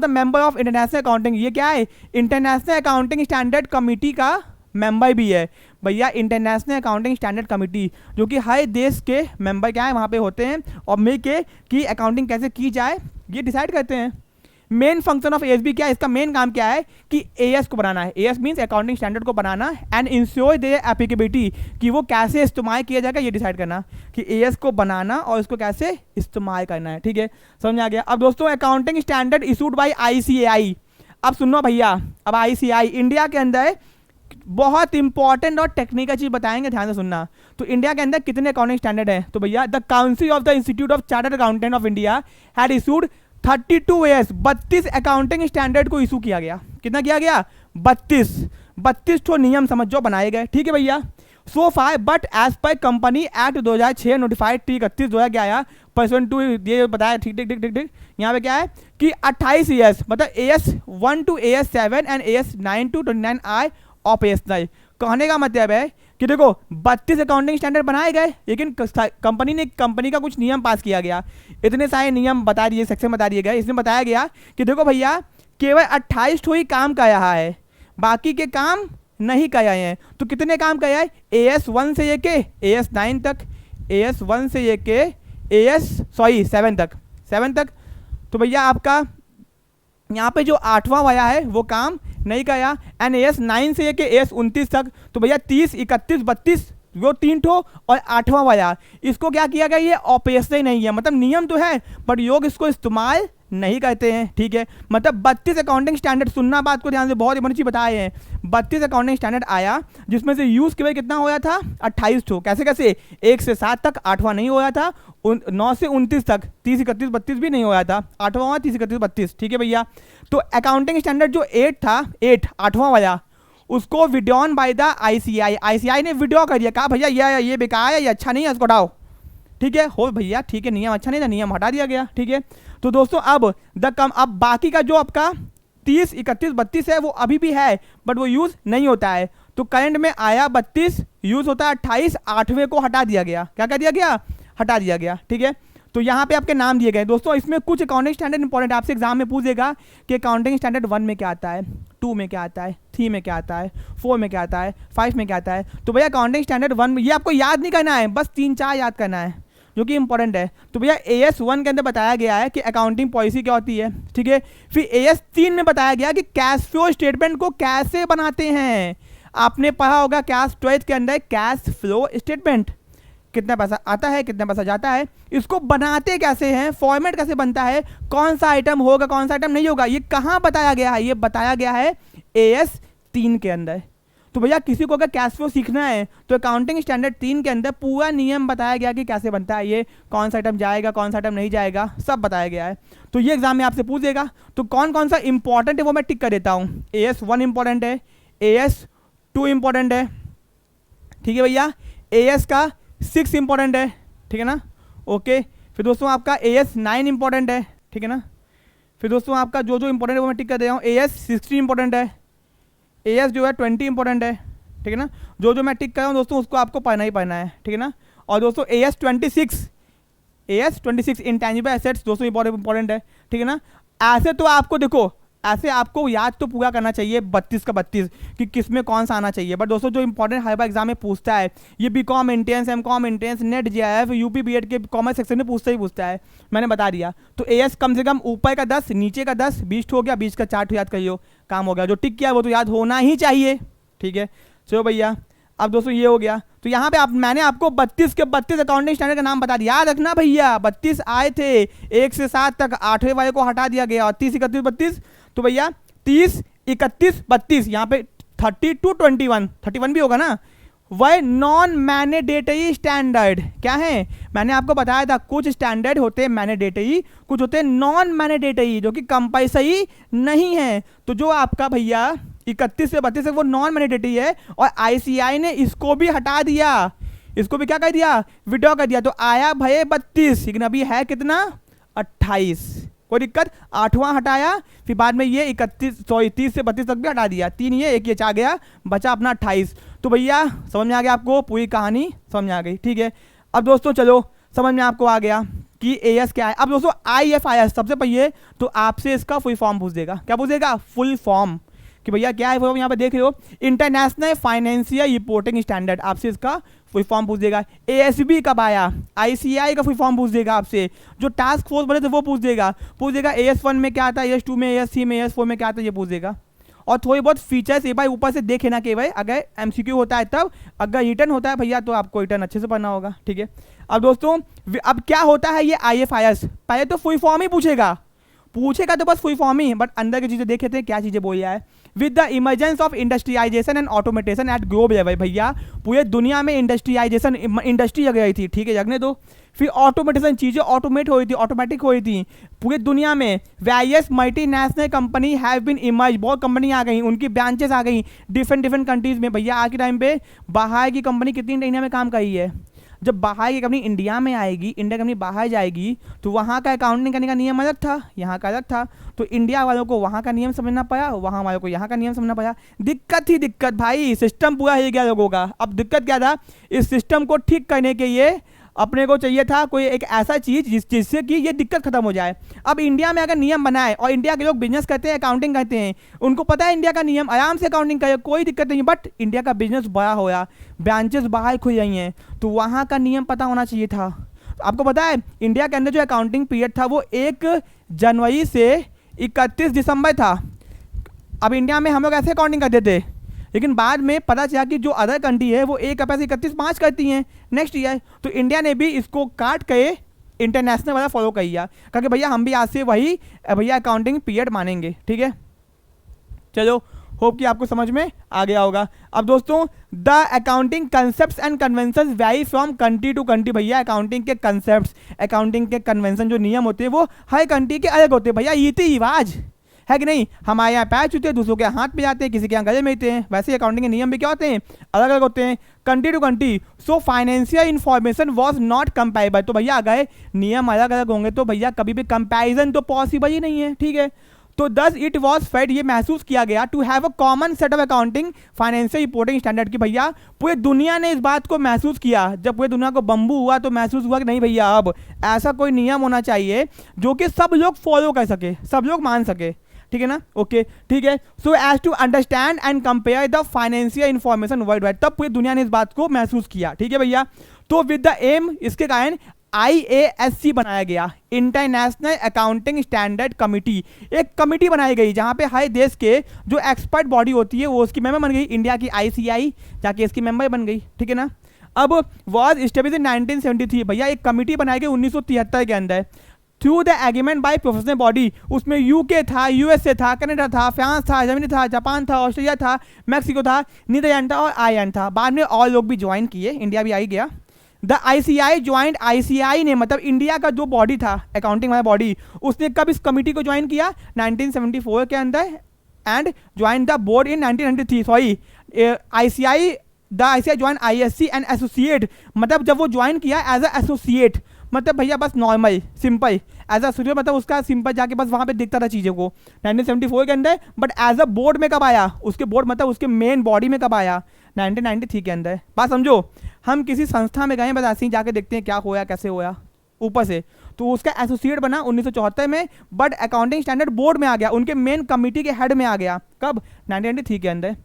the member of international accounting. ये क्या है? इंटरनेशनल अकाउंटिंग स्टैंडर्ड कमिटी का मेंबर भी है भैया, इंटरनेशनल अकाउंटिंग स्टैंडर्ड कमिटी, जो कि हर देश के मेंबर क्या है वहाँ पे होते हैं और मिल के कि अकाउंटिंग कैसे की जाए ये डिसाइड करते हैं। मेन फंक्शन ऑफ ASB क्या है? इसका मेन काम क्या है कि AS को बनाना है। AS मीन्स अकाउंटिंग स्टैंडर्ड को बनाना एंड इंश्योर देयर एप्लीकेबिलिटी, कि वो कैसे इस्तेमाल किया जाएगा ये डिसाइड करना, कि AS को बनाना और इसको कैसे इस्तेमाल करना है, ठीक है। समझ आ गया। अब दोस्तों accounting standard issued by ICAI। अब सुनो भैया, अब ICAI इंडिया के अंदर बहुत इंपॉर्टेंट और टेक्निकल चीज बताएंगे, ध्यान से सुनना। तो इंडिया के अंदर कितने अकाउंटिंग स्टैंडर्ड है? तो भैया the council of the institute of chartered accountant of India had issued 32 years 32 accounting standard को इशू किया गया। कितना किया गया? 32 तो नियम समझ जो बनाए गए, ठीक है भैया। So far but as per company act 2006 notified 31/2011 percent two, ये बताया, ठीक ठीक ठीक ठीक ठीक। यहाँ पे क्या है कि 28 years मतलब AS1 to AS7 and AS9 to 29 are operational. कहने का मतलब है कि देखो 32 अकाउंटिंग स्टैंडर्ड बनाए गए, लेकिन कंपनी का कुछ नियम पास किया गया। इतने सारे नियम बता दिए, सेक्शन बता दिए गए। इसमें बताया गया कि देखो भैया केवल 28 ही काम कर रहा है, बाकी के काम नहीं कर रहे हैं। तो कितने काम कर रहा है? AS1 से लेके AS9 तक, AS1 से लेके AS7 तक। तो भैया आपका यहाँ पे जो 8वां वाया है वो काम नहीं किया। एंड AS9 से लेके AS29 तक। तो भैया 30, 31, 32 वो 3 ठो और 8वां वाया, इसको क्या किया गया? ये ऑपरेशनल नहीं है, मतलब नियम तो है बट योग इसको इस्तेमाल नहीं करते हैं, ठीक है। मतलब 32 अकाउंटिंग स्टैंडर्ड, सुनना बात को ध्यान से, बहुत इंपॉर्टेंट चीज बताए हैं। 32 अकाउंटिंग स्टैंडर्ड आया जिसमें से यूज केवल कितना होया था? 28 ठो। कैसे कैसे? 1 से 7 तक 8वां नहीं होया था, 9 से 29 तक 30, 31, 32 भी नहीं होया था, 8वां 30, 31, 32, ठीक है भैया। तो अकाउंटिंग स्टैंडर्ड जो 8 था, 8वां वाला, उसको विड्रॉन बाय द ICI ने विड्रॉ कर दिया। कहा भैया ये बेकार है, ये अच्छा नहीं है, इसको हटाओ, ठीक है। हो भैया ठीक है, नियम अच्छा नहीं था, नियम हटा दिया गया, ठीक है। तो दोस्तों अब अब बाकी का जो आपका 30, 31, 32 है वो अभी भी है बट वो यूज नहीं होता है। तो करंट में आया 32, यूज होता है 28, 8वें को हटा दिया गया। क्या कर दिया गया? हटा दिया गया, ठीक है। तो यहाँ पे आपके नाम दिए गए दोस्तों। इसमें कुछ अकाउंटिंग स्टैंडर्ड इंपॉर्टेंट, आपसे एग्जाम में पूछेगा कि अकाउंटिंग स्टैंडर्ड 1 में क्या आता है, 2 में क्या आता है, 3 में क्या आता है, 4 में क्या आता है, 5 में क्या आता है। तो भैया अकाउंटिंग स्टैंडर्ड 1 में ये आपको याद नहीं करना है, बस 3-4 याद करना है जो कि इंपॉर्टेंट है। तो भैया AS1 के अंदर बताया गया है कि अकाउंटिंग पॉलिसी क्या होती है, ठीक है। फिर AS3 में बताया गया कि कैश फ्लो स्टेटमेंट को कैसे बनाते हैं। आपने पढ़ा होगा क्लास 12 के अंदर कैश फ्लो स्टेटमेंट, कितना पैसा आता है, कितना पैसा जाता है, इसको बनाते कैसे हैं, फॉर्मेट कैसे बनता है, कौन सा आइटम होगा, कौन सा आइटम नहीं होगा, ये कहाँ बताया गया है? ये बताया गया है AS3 के अंदर। तो भैया किसी को अगर कैश फ्लो सीखना है तो अकाउंटिंग स्टैंडर्ड 3 के अंदर पूरा नियम बताया गया कि कैसे बनता है, ये कौन सा आइटम जाएगा, कौन सा आइटम नहीं जाएगा, सब बताया गया है। तो ये एग्जाम में आपसे पूछेगा। तो कौन कौन सा इंपॉर्टेंट है वो मैं टिक कर देता हूँ। AS1 इंपॉर्टेंट है, AS2 इंपॉर्टेंट है, ठीक है भैया। AS का 6 इंपॉर्टेंट है, ठीक है ना, ओके। फिर दोस्तों आपका AS9 इंपॉर्टेंट है, ठीक है ना। फिर दोस्तों आपका जो इंपॉर्टेंट है वो मैं टिक कर दे रहा हूँ। AS16 इंपॉर्टेंट है, AS जो है 20 इंपॉर्टेंट है, ठीक है ना। जो मैं टिक कर रहा हूँ दोस्तों उसको आपको पढ़ना ही पढ़ना है, ठीक है ना। और दोस्तों AS26 इंटेंजिबल एसेट्स दोस्तों इंपॉर्टेंट है, ठीक है ना। ऐसे तो आपको देखो, ऐसे आपको याद तो पूरा करना चाहिए 32 का 32 कि किस में कौन सा आना चाहिए। बट दोस्तों जो इंपॉर्टेंट हर बार एग्जाम में पूछता है, ये BCom entrance, MCom entrance, net JIF, UP BEd के कॉमर्स सेक्शन में पूछता है, मैंने बता दिया। तो AS कम से कम ऊपर का 10, नीचे का 10, 20 हो गया, 20 का 4 याद करियो, काम हो गया। जो टिक किया वो तो याद होना ही चाहिए, ठीक है। चलो भैया अब दोस्तों ये हो गया। तो यहाँ पे मैंने आपको 32 के 32 अकाउंटिंग स्टैंडर्ड का नाम बता दिया, याद रखना भैया। 32 आए थे, 1 से 7 तक 8वें वाले को हटा दिया गया, और 30 31 32। तो भैया 30 31 32, यहाँ पे 30 to 21, 31 भी होगा ना। वह नॉन मैंडेटरी स्टैंडर्ड क्या है, मैंने आपको बताया था कुछ स्टैंडर्ड होते हैं मैंडेटरी, कुछ होते हैं नॉन मैंडेटरी जो कि कंपल्सरी नहीं है। तो जो आपका भैया 31 से 32 वो नॉन मैंडेटरी है, और आईसीआई ने इसको भी हटा दिया, इसको भी क्या कर दिया, विड्रॉ कर दिया। तो आया भैया 32, लेकिन अभी है कितना 28, कोई दिक्कत। 8वां हटाया, फिर बाद में ये 30 से 32 तक भी हटा दिया, 3 ये 1 ये आ गया, बचा अपना 28। तो भैया समझ में आ गया आपको, पूरी कहानी समझ में आ गई, ठीक है। अब दोस्तों चलो समझ में आपको आ गया कि एएस क्या है। अब दोस्तों आईएफआईएस, सबसे पहले तो आपसे इसका फुल फॉर्म पूछ देगा, क्या पूछ देगा, फुल फॉर्म, कि भैया क्या है वो यहाँ पे देख रहे हो, इंटरनेशनल फाइनेंशियल रिपोर्टिंग स्टैंडर्ड, आपसे इसका फुल फॉर्म पूछ देगा। एएसबी कब आया, आईसीआई का फुल फॉर्म पूछ देगा आपसे, जो टास्क फोर्स बने थे वो पूछ देगा AS1 में क्या आता है, AS2 में, AS3 में, AS4 में क्या आता है, ये पूछ देगा। और थोड़ी बहुत फीचर्स एक बार ऊपर से देखे ना कि भाई अगर एमसीक्यू होता है तब, अगर रिटर्न होता है भैया तो आपको रिटर्न अच्छे से पढ़ना होगा, ठीक है। अब दोस्तों अब क्या होता है ये आईएफआईएस, पहले तो फुल फॉर्म ही पूछेगा तो बस फुल फॉर्म ही, बट अंदर की चीजें देखे थे क्या चीजें बोल रहा है। With the emergence of industrialization and automation at globe level, भैया पूरे दुनिया में इंडस्ट्रियलाइजेशन, इंडस्ट्री जग रही थी, ठीक है, जगने दो। फिर ऑटोमेटेशन, चीजें ऑटोमेट हो रही थी, ऑटोमेटिक हो रही थी पूरी दुनिया में। Various multinational company have been emerge, बहुत कंपनी आ गई, उनकी ब्रांचेस आ गई डिफरेंट कंट्रीज में। भैया आज के टाइम पे बाहर की कंपनी कितनी इंडिया में काम कर रही है, जब बाहर की कंपनी इंडिया में आएगी, इंडिया कंपनी बाहर जाएगी, तो वहाँ का अकाउंटिंग करने का नियम अलग था, यहाँ का अलग था। तो इंडिया वालों को वहाँ का नियम समझना पड़ा, वहाँ वालों को यहाँ का नियम समझना पड़ा। दिक्कत ही दिक्कत भाई, सिस्टम पूरा हिल गया लोगों का। अब दिक्कत क्या था, इस सिस्टम को ठीक करने के लिए अपने को चाहिए था कोई एक ऐसा चीज जिससे कि ये दिक्कत खत्म हो जाए। अब इंडिया में अगर नियम बनाए, और इंडिया के लोग बिजनेस करते हैं, अकाउंटिंग करते हैं, उनको पता है इंडिया का नियम, आराम से अकाउंटिंग करे, कोई दिक्कत नहीं। बट इंडिया का बिजनेस बड़ा हो रहा, ब्रांचेस बाहर खुल रही हैं, तो वहाँ का नियम पता होना चाहिए था। आपको पता है इंडिया के अंदर जो अकाउंटिंग पीरियड था वो 1 जनवरी से 31 दिसंबर था। अब इंडिया में हम लोग ऐसे अकाउंटिंग करते थे, लेकिन बाद में पता चला कि जो अदर कंट्री है वो 1 अप्रैल से 31 मार्च करती हैं नेक्स्ट ईयर। तो इंडिया ने भी इसको काट के इंटरनेशनल वाला फॉलो कर लिया, क्योंकि भैया हम भी आज से वही भैया अकाउंटिंग पीरियड मानेंगे, ठीक है। चलो होप कि आपको समझ में आ गया होगा। अब दोस्तों the accounting concepts and convention vary from country to country, भैया अकाउंटिंग के कंसेप्ट्स, अकाउंटिंग के कन्वेंशन जो नियम होते हैं वो हर कंट्री के अलग होते हैं। भैया रीति रिवाज है कि नहीं, हमारे यहाँ पैर छूते हैं, दूसरों के हाथ पे जाते हैं, किसी के यहाँ गले मिलते हैं, वैसे अकाउंटिंग के नियम भी क्या होते हैं, अलग अलग होते हैं country to country. So financial information was not comparable, तो भैया अगर नियम अलग अलग होंगे तो भैया कभी भी कंपैरिजन तो पॉसिबल ही नहीं है, ठीक है। तो दस इट वॉज फेड, ये महसूस किया गया to have a common set of accounting financial reporting standard की। भैया पूरी दुनिया ने इस बात को महसूस किया, जब पूरी दुनिया को बम्बू हुआ तो महसूस हुआ कि नहीं भैया अब ऐसा कोई नियम होना चाहिए जो कि सब लोग फॉलो कर सके, सब लोग मान सके, ठीक है ना, ओके ठीक है। So as to understand and compare the financial information worldwide, तब पूरी दुनिया ने इस बात को महसूस किया, ठीक है भैया। तो विद द एम, इसके कारण IASC बनाया गया, इंटरनेशनल अकाउंटिंग स्टैंडर्ड कमिटी। एक कमिटी बनाई गई जहां पे हर देश के जो एक्सपर्ट बॉडी होती है वो उसकी मेंबर बन गई। इंडिया की ICI जाके इसकी मेंबर बन गई, ठीक है ना। अब वॉज इस्टेब्लिश इन 1973, भैया एक कमिटी बनाई गई 1973 के अंदर through the agreement by professional body. उसमें UK था, USA था, कनाडा था, फ्रांस था, जर्मनी था, जापान था, ऑस्ट्रेलिया था, मैक्सिको था, नीदरलैंड था और आयरलैंड था। बाद में और लोग भी ज्वाइन किए, इंडिया भी आई गया। द ICI ज्वाइंट, ICI ने मतलब इंडिया का जो बॉडी था अकाउंटिंग वाला बॉडी, उसने कब इस कमिटी को ज्वाइन किया 1974 के अंदर, and join the board in 1993। Sorry ICI join ISC and associate, मतलब जब वो ज्वाइन किया एज अ एसोसिएट, मतलब भैया बस normal simple as a student, मतलब उसका सिंपल जाके बस वहाँ पे देखता था चीज़ों को 1974 के अंदर। बट एज अ बोर्ड में कब आया, उसके बोर्ड मतलब उसके मेन बॉडी में कब आया 1993 के अंदर। बात समझो, हम किसी संस्था में गए बस ऐसे ही जाके देखते हैं क्या होया कैसे होया ऊपर से, तो उसका एसोसिएट बना 1974 में, बट अकाउंटिंग स्टैंडर्ड बोर्ड में आ गया, उनके मेन कमिटी के हेड में आ गया कब 1993 के अंदर।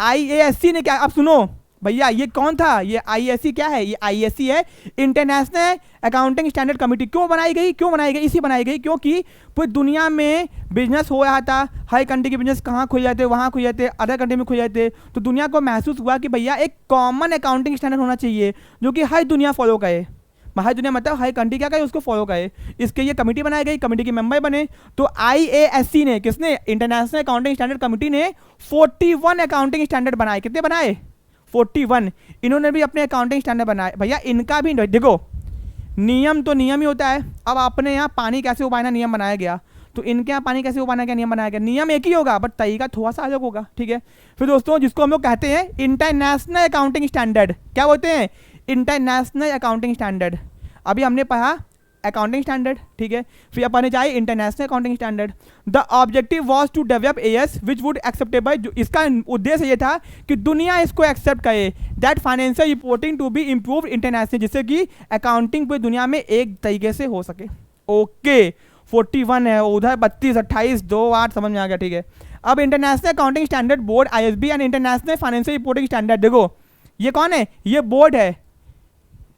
IASC ने क्या, अब सुनो भैया ये कौन था, ये आईएससी क्या है, ये आईएससी है, इंटरनेशनल अकाउंटिंग स्टैंडर्ड कमेटी। क्यों बनाई गई, क्यों बनाई गई, इसी बनाई गई क्योंकि पूरी दुनिया में बिजनेस हो रहा था, हर कंट्री के बिजनेस कहाँ खुल जाते, वहाँ खुल जाते, अदर कंट्री में खुल जाते, तो दुनिया को महसूस हुआ कि भैया एक कॉमन अकाउंटिंग स्टैंडर्ड होना चाहिए जो कि हर दुनिया फॉलो करे। हर दुनिया मतलब हर कंट्री क्या करे, उसको फॉलो करे। इसके लिए कमेटी बनाई गई, कमेटी के मेंबर बने। तो आईएएससी ने, किसने, इंटरनेशनल अकाउंटिंग स्टैंडर्ड कमेटी ने 41 अकाउंटिंग स्टैंडर्ड बनाए। कितने बनाए, 41। इन्होंने भी अपने अकाउंटिंग स्टैंडर्ड बनाए। भैया इनका भी देखो, नियम तो नियम ही होता है। अब अपने यहाँ पानी कैसे उबालना नियम बनाया गया, तो इनके यहाँ पानी कैसे उबालना का नियम बनाया गया। नियम एक ही होगा बट तरीका थोड़ा सा अलग होगा, ठीक है। फिर दोस्तों जिसको हम लोग कहते हैं इंटरनेशनल अकाउंटिंग स्टैंडर्ड, क्या बोलते हैं, इंटरनेशनल अकाउंटिंग स्टैंडर्ड। अभी हमने पढ़ा अकाउंटिंग स्टैंडर्ड, ठीक है। फिर अपन चाहिए international accounting standard. The objective was to develop AS which would acceptable, इसका उद्देश्य ये था कि दुनिया इसको एक्सेप्ट करे, that financial reporting to be improve international, जिससे कि अकाउंटिंग पूरी दुनिया में एक तरीके से हो सके। ओके 41 है, उधर 32, 28, 2, 8 समझ में आ गया, ठीक है। अब international accounting standard board ISB and international financial reporting standard, देखो ये कौन है, ये बोर्ड है,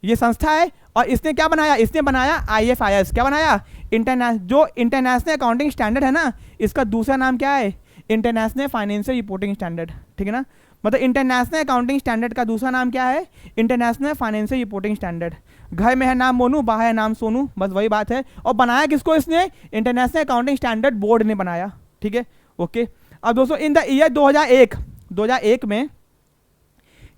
ये संस्था है, और इसने क्या बनाया, इसने बनाया आईएफआईएस। क्या बनाया, जो इंटरनेशनल अकाउंटिंग स्टैंडर्ड है ना, इसका दूसरा नाम क्या है, इंटरनेशनल फाइनेंशियल रिपोर्टिंग स्टैंडर्ड, ठीक है ना। मतलब इंटरनेशनल अकाउंटिंग स्टैंडर्ड का दूसरा नाम क्या है, इंटरनेशनल फाइनेंशियल रिपोर्टिंग स्टैंडर्ड। घर में है नाम मोनू, बाहर है नाम सोनू, बस वही बात है। और बनाया किसको, इसने इंटरनेशनल अकाउंटिंग स्टैंडर्ड बोर्ड ने बनाया, ठीक है। ओके अब दोस्तों इन द ईयर 2001 में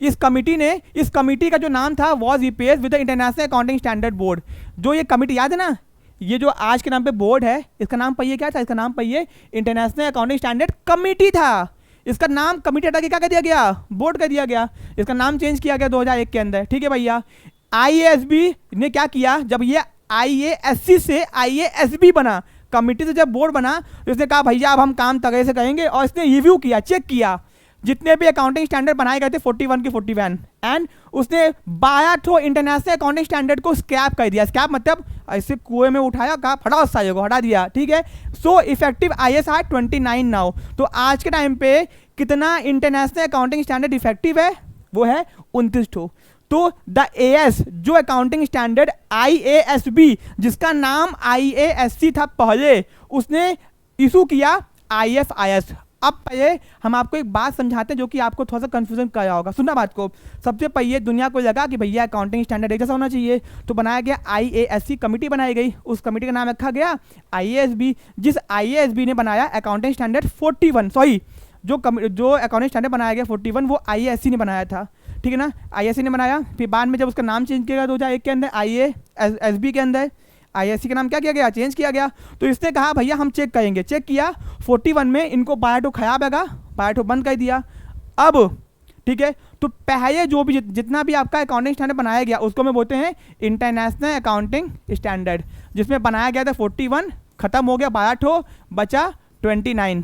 इस कमिटी का जो नाम था was replaced with the international accounting standard board. जो ये कमिटी याद है ना, ये जो आज के नाम पे बोर्ड है, इसका नाम पहिए क्या था, इसका नाम पहिए इंटरनेशनल अकाउंटिंग स्टैंडर्ड कमिटी था। इसका नाम कमिटी हटा के क्या कर दिया गया, बोर्ड कर दिया गया। इसका नाम चेंज किया गया 2001 के अंदर, ठीक है भैया। आईएएसबी ने क्या किया, जब ये आईएएससी से आईएएसबी बना, कमिटी से जब बोर्ड बना, तो इसने कहा भैया अब हम काम तरह से करेंगे, और इसने रिव्यू किया, चेक किया जितने भी अकाउंटिंग स्टैंडर्ड बनाए गए थे 41 के 41, एंड उसने 12 ठो इंटरनेशनल अकाउंटिंग स्टैंडर्ड को स्क्रैप कर दिया। स्क्रैप मतलब ऐसे कुएं में उठाया, कहा फटा उस सारे को हटा दिया, ठीक है। So effective ISR 29 now. तो आज के टाइम पे कितना इंटरनेशनल अकाउंटिंग स्टैंडर्ड इफेक्टिव है, वो है 29 ठो। तो द एएस जो अकाउंटिंग स्टैंडर्ड IASB, जिसका नाम IASC था पहले, उसने इशू किया IFIS। अब पहले हम आपको एक बात समझाते हैं जो कि आपको थोड़ा सा कंफ्यूजन कर रहा होगा, सुनना बात को। सबसे पहले दुनिया को लगा कि भैया अकाउंटिंग स्टैंडर्ड एक जैसा होना चाहिए, तो बनाया गया IASC कमेटी बनाई गई। उस कमेटी का नाम रखा गया IASB। जिस IASB ने बनाया अकाउंटिंग स्टैंडर्ड 41, सॉरी जो अकाउंटिंग स्टैंडर्ड बनाया गया 41 वो IASC ने बनाया था, ठीक है ना। IASC ने बनाया, फिर बाद में जब उसका नाम चेंज किया गया 2001 के अंदर IASB के अंदर, IASC का नाम क्या किया गया, चेंज किया गया। तो इसने कहा भैया हम चेक करेंगे, चेक किया 41 में इनको 12 ठो खराब लगा, 12 ठो बंद कर दिया। अब ठीक है, तो पहले जो भी जितना भी आपका अकाउंटिंग स्टैंडर्ड बनाया गया उसको मैं बोलते हैं इंटरनेशनल अकाउंटिंग स्टैंडर्ड, जिसमें बनाया गया था 41, खत्म हो गया 12 ठो, बचा 29।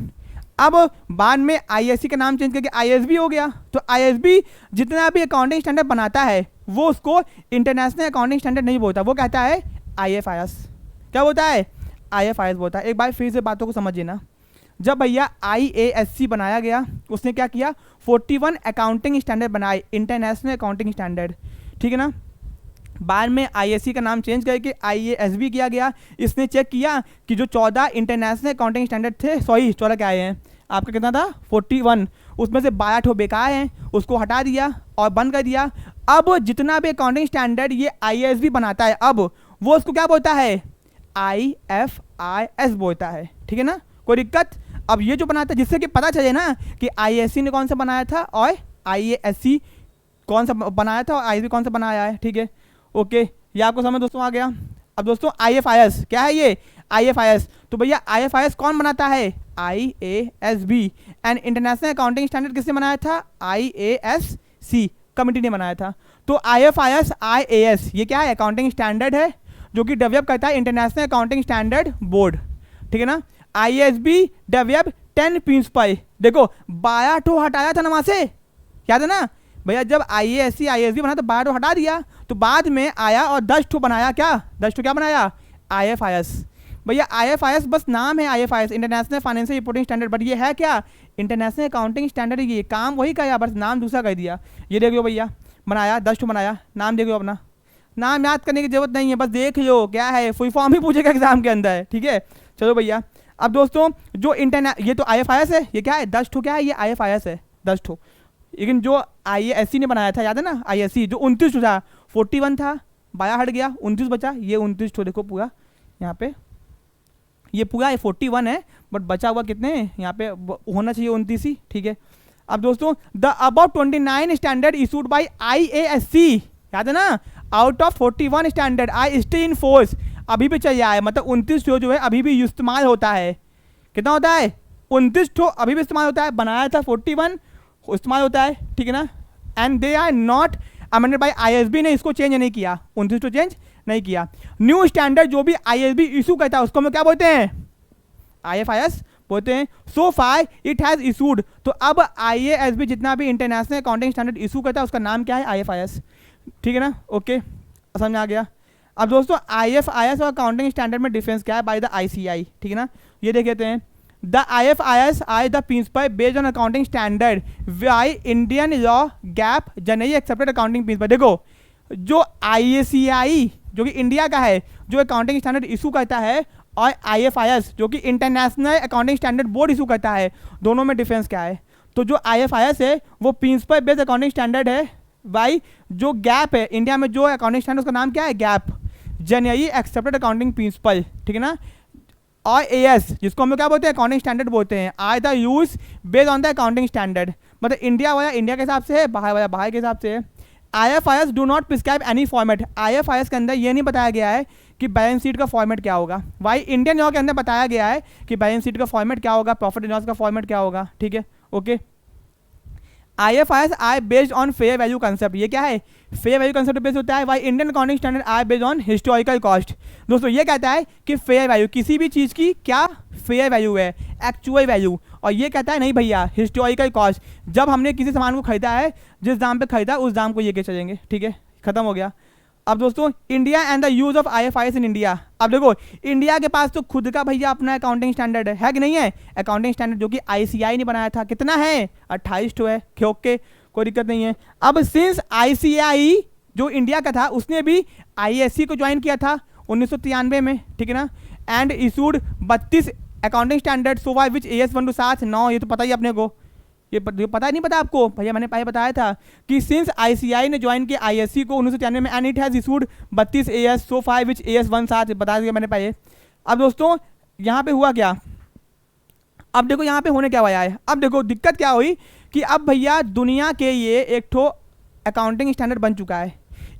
अब बाद में IASC का नाम चेंज करके IASB हो गया। तो IASB जितना भी अकाउंटिंग स्टैंडर्ड बनाता है वो उसको इंटरनेशनल अकाउंटिंग स्टैंडर्ड नहीं बोलता, वो कहता है IFIS। क्या बोलता है, IFIS बोलता है। एक बार फिर से बातों को समझिए ना, जब भैया IASC बनाया गया उसने क्या किया, 41 अकाउंटिंग स्टैंडर्ड बनाए, इंटरनेशनल अकाउंटिंग स्टैंडर्ड, ठीक है ना। बाद में IASC का नाम चेंज करके IASB किया गया। इसने चेक किया कि जो 14 इंटरनेशनल अकाउंटिंग स्टैंडर्ड थे, सॉरी 14 क्या आए हैं आपका, कितना था 41, उसमें से 12 ठो बेकार हैं, उसको हटा दिया और बंद कर दिया। अब जितना भी अकाउंटिंग स्टैंडर्ड ये IASB बनाता है, अब वो उसको क्या बोलता है, IFIS बोलता है, ठीक है ना, कोई दिक्कत। अब ये जो बनाता है, जिससे कि पता चले ना कि IASC ने कौन सा बनाया था और IASC कौन सा बनाया था और IASB कौन सा बनाया है, ठीक है। ओके, ये आपको समझ दोस्तों आ गया। अब दोस्तों IFIS क्या है, ये IFIS, तो भैया IFIS कौन बनाता है, IASB। And international accounting standard किसने बनाया था, IASC कमिटी ने बनाया था। तो IFIS IAS ये क्या है, अकाउंटिंग स्टैंडर्ड है जो कि डेवलप करता है इंटरनेशनल अकाउंटिंग स्टैंडर्ड बोर्ड, ठीक है ना। IASB डेवलप 10 प्रिंसिपल, देखो 12 ठो हटाया था ना वहाँ से, याद है ना भैया, जब IASC IASB बना तो 12 ठो हटा दिया, तो बाद में आया और 10 ठो बनाया, क्या 10 ठो क्या बनाया, IFIS। भैया IFIS बस नाम है, IFIS international financial reporting standard, but ये है क्या, इंटरनेशनल अकाउंटिंग स्टैंडर्ड। ये काम वही का, बस नाम दूसरा कर दिया। ये देख लो भैया, बनाया 10 ठो बनाया, नाम देख लो अपना, नाम याद करने की जरूरत नहीं है, बस देख लो क्या है, फुल फॉर्म ही पूछेगा एग्जाम के अंदर, ठीक है। चलो भैया, अब दोस्तों जो ये तो IFIS है, ये क्या है 10 ठो, क्या है ये IFIS है 10 ठो। लेकिन जो IASC ने बनाया था, याद है ना, IASC जो 29 ठो था, 41 था, बाया हट गया, 29 बचा, ये 29 ठो देखो पूरा यहाँ पे, ये पूरा 41 है, बट बचा हुआ कितने यहाँ पे होना चाहिए 29 ही, ठीक है। अब दोस्तों the about 29 standard issued by IASC, याद है ना, out of 41 standard I still in force, अभी भी चल रहा है, मतलब 29 ठो जो है अभी भी इस्तेमाल होता है। कितना होता है 29 ठो अभी भी इस्तेमाल होता है, बनाया था 41, इस्तेमाल होता है, ठीक है ना। And they are not amended by IASB ने इसको चेंज नहीं किया, 29 ठो चेंज नहीं किया। न्यू स्टैंडर्ड जो भी IASB इशू करता है उसको हम क्या बोलते हैं, IFIS बोलते हैं। सो फार इट हैज इशूड, तो अब IASB जितना भी इंटरनेशनल अकाउंटिंग स्टैंडर्ड इशू करता है उसका नाम क्या है, IFIS, ठीक है ना, ओके समझ में आ गया। अब दोस्तों IFIS और अकाउंटिंग स्टैंडर्ड में डिफरेंस क्या है, बाय द ICI, ठीक है ना, ये देख लेते हैं। The IFIS I the principle based on accounting standard by Indian law gap generally accepted accounting principle. देखो जो IACI जो कि इंडिया का है, जो अकाउंटिंग स्टैंडर्ड इशू करता है, और IFIS जो कि international accounting standard board issue करता है, दोनों में डिफरेंस क्या है। तो जो IFIS है वो प्रिंसिपल बेस्ड अकाउंटिंग स्टैंडर्ड है, भाई जो गैप है इंडिया में जो अकाउंटिंग स्टैंडर्ड उसका नाम क्या है, gap generally accepted accounting principle, ठीक है ना। और AS जिसको हम लोग क्या बोलते हैं, अकाउंटिंग स्टैंडर्ड बोलते हैं, are the use based on the accounting standard, मतलब इंडिया वाला इंडिया के हिसाब से है, बाहर वाला बाहर के हिसाब से है। IFIS do not prescribe any format, IFIS के अंदर ये नहीं बताया गया है कि बैलेंस शीट का फॉर्मेट क्या होगा। भाई इंडियन लॉ के अंदर बताया गया है कि बैलेंस शीट का फॉर्मेट क्या होगा, प्रॉफिट एंड लॉस का फॉर्मेट क्या होगा, ठीक है, okay. IFIS are based on fair value concept, ये क्या है, फेयर वैल्यू कंसेप्ट बेस्ड होता है। भाई Indian accounting standard are based on historical cost. दोस्तों ये कहता है कि फेयर वैल्यू किसी भी चीज़ की क्या फेयर वैल्यू है, एक्चुअल वैल्यू, और ये कहता है नहीं भैया हिस्टोरिकल कॉस्ट, जब हमने किसी सामान को खरीदा है जिस दाम पे खरीदा उस दाम को ये के चलेंगे, ठीक है, खत्म हो गया। अब दोस्तों India and the use of IFIS in India, अब देखो इंडिया के पास तो खुद का भैया अपना अकाउंटिंग स्टैंडर्ड है कि नहीं है, अकाउंटिंग स्टैंडर्ड जो कि ICI ने बनाया था, कितना है 28 ठो है, ओके कोई दिक्कत नहीं है। अब सिंस ICI जो इंडिया का था उसने भी IASC को ज्वाइन किया था 1993 में, ठीक है ना, and issued 32 accounting standard so why which AS 1 to 7 9, ये तो पता ही अपने को, ये पता नहीं पता आपको भैया, मैंने पहले बताया था कि सिंस ICI ने ज्वाइन किया IASC को 1993 में, and it has issued 32 AS so five which AS 1 7, बता दिया मैंने पहले। अब दोस्तों यहाँ पे हुआ क्या, अब देखो यहाँ पे होने क्या वाला है, अब देखो दिक्कत क्या हुई कि अब भैया दुनिया के ये एक ठो अकाउंटिंग स्टैंडर्ड बन चुका है,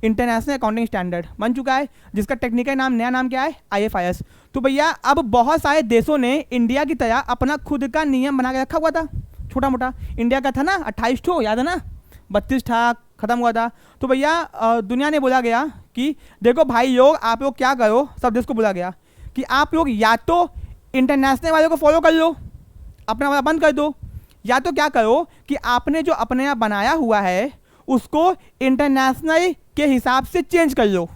इंटरनेशनल अकाउंटिंग स्टैंडर्ड बन चुका है, जिसका टेक्निकल नाम नया नाम क्या है, IFIS। तो भैया अब बहुत सारे देशों ने इंडिया की तरह अपना खुद का नियम बना के रखा हुआ था, छोटा मोटा इंडिया का था ना 28 ठो, याद है ना, 32 था, खत्म हुआ था। तो भैया दुनिया ने बोला गया कि देखो भाई लोग आप लोग क्या करो, सब देश को बोला गया कि आप लोग या तो इंटरनेशनल वाले को फॉलो कर लो, अपना वाला बंद कर दो, या तो क्या करो कि आपने जो अपने यहाँ बनाया हुआ है उसको इंटरनेशनल के हिसाब से चेंज कर लो।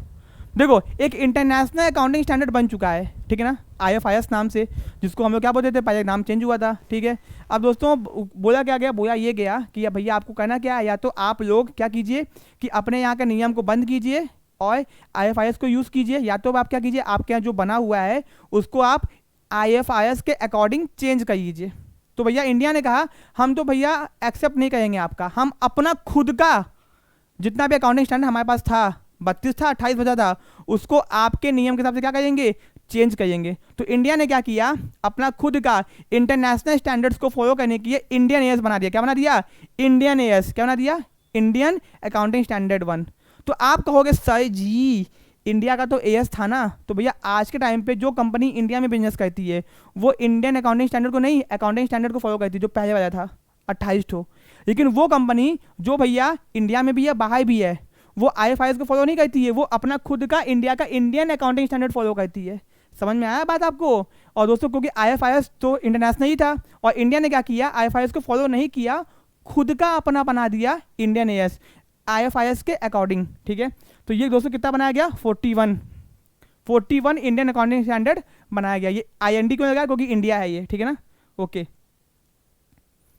देखो एक इंटरनेशनल अकाउंटिंग स्टैंडर्ड बन चुका है, ठीक है ना, IFIS नाम से, जिसको हम लोग क्या बोलते थे, पहले नाम चेंज हुआ था, ठीक है। अब दोस्तों बोला क्या गया, बोला ये गया कि या भैया आपको करना क्या है, या तो आप लोग क्या कीजिए कि अपने यहाँ के नियम को बंद कीजिए और IFIS को यूज़ कीजिए, या तो आप क्या कीजिए आपके यहाँ जो बना हुआ है उसको आप IFIS के अकॉर्डिंग चेंज कर लीजिए। तो भैया इंडिया ने कहा हम तो भैया एक्सेप्ट नहीं करेंगे आपका, हम अपना खुद का जितना भी अकाउंटिंग स्टैंडर्ड हमारे पास था 32 था 28 बचा था उसको आपके नियम के हिसाब से क्या करेंगे, चेंज करेंगे। तो इंडिया ने क्या किया, अपना खुद का इंटरनेशनल स्टैंडर्ड्स को फॉलो करने के लिए इंडियन AS बना दिया, क्या बना दिया, इंडियन AS, क्या बना दिया, इंडियन अकाउंटिंग स्टैंडर्ड 1। तो आप कहोगे सर जी इंडिया का तो AS था ना, तो भैया आज के टाइम पे जो कंपनी इंडिया में बिजनेस करती है वो इंडियन अकाउंटिंग स्टैंडर्ड को नहीं, अकाउंटिंग स्टैंडर्ड को फॉलो करती है जो पहले वाला था 28 ठो। लेकिन वो कंपनी जो भैया इंडिया में भी है बाहर भी है वो IFIS को फॉलो नहीं करती है, वो अपना खुद का इंडिया का इंडियन अकाउंटिंग स्टैंडर्ड फॉलो करती है। समझ में आया बात आपको। और दोस्तों क्योंकि IFIS तो इंटरनेशनल ही था और इंडिया ने क्या किया, IFIS को फॉलो नहीं किया, खुद का अपना बना दिया इंडियन AS IFIS के अकॉर्डिंग, ठीक है। तो ये दोस्तों कितना बनाया गया 41 41 इंडियन अकाउंटिंग स्टैंडर्ड बनाया गया। ये IND क्यों लगा, क्योंकि इंडिया है ये, ठीक है ना। ओके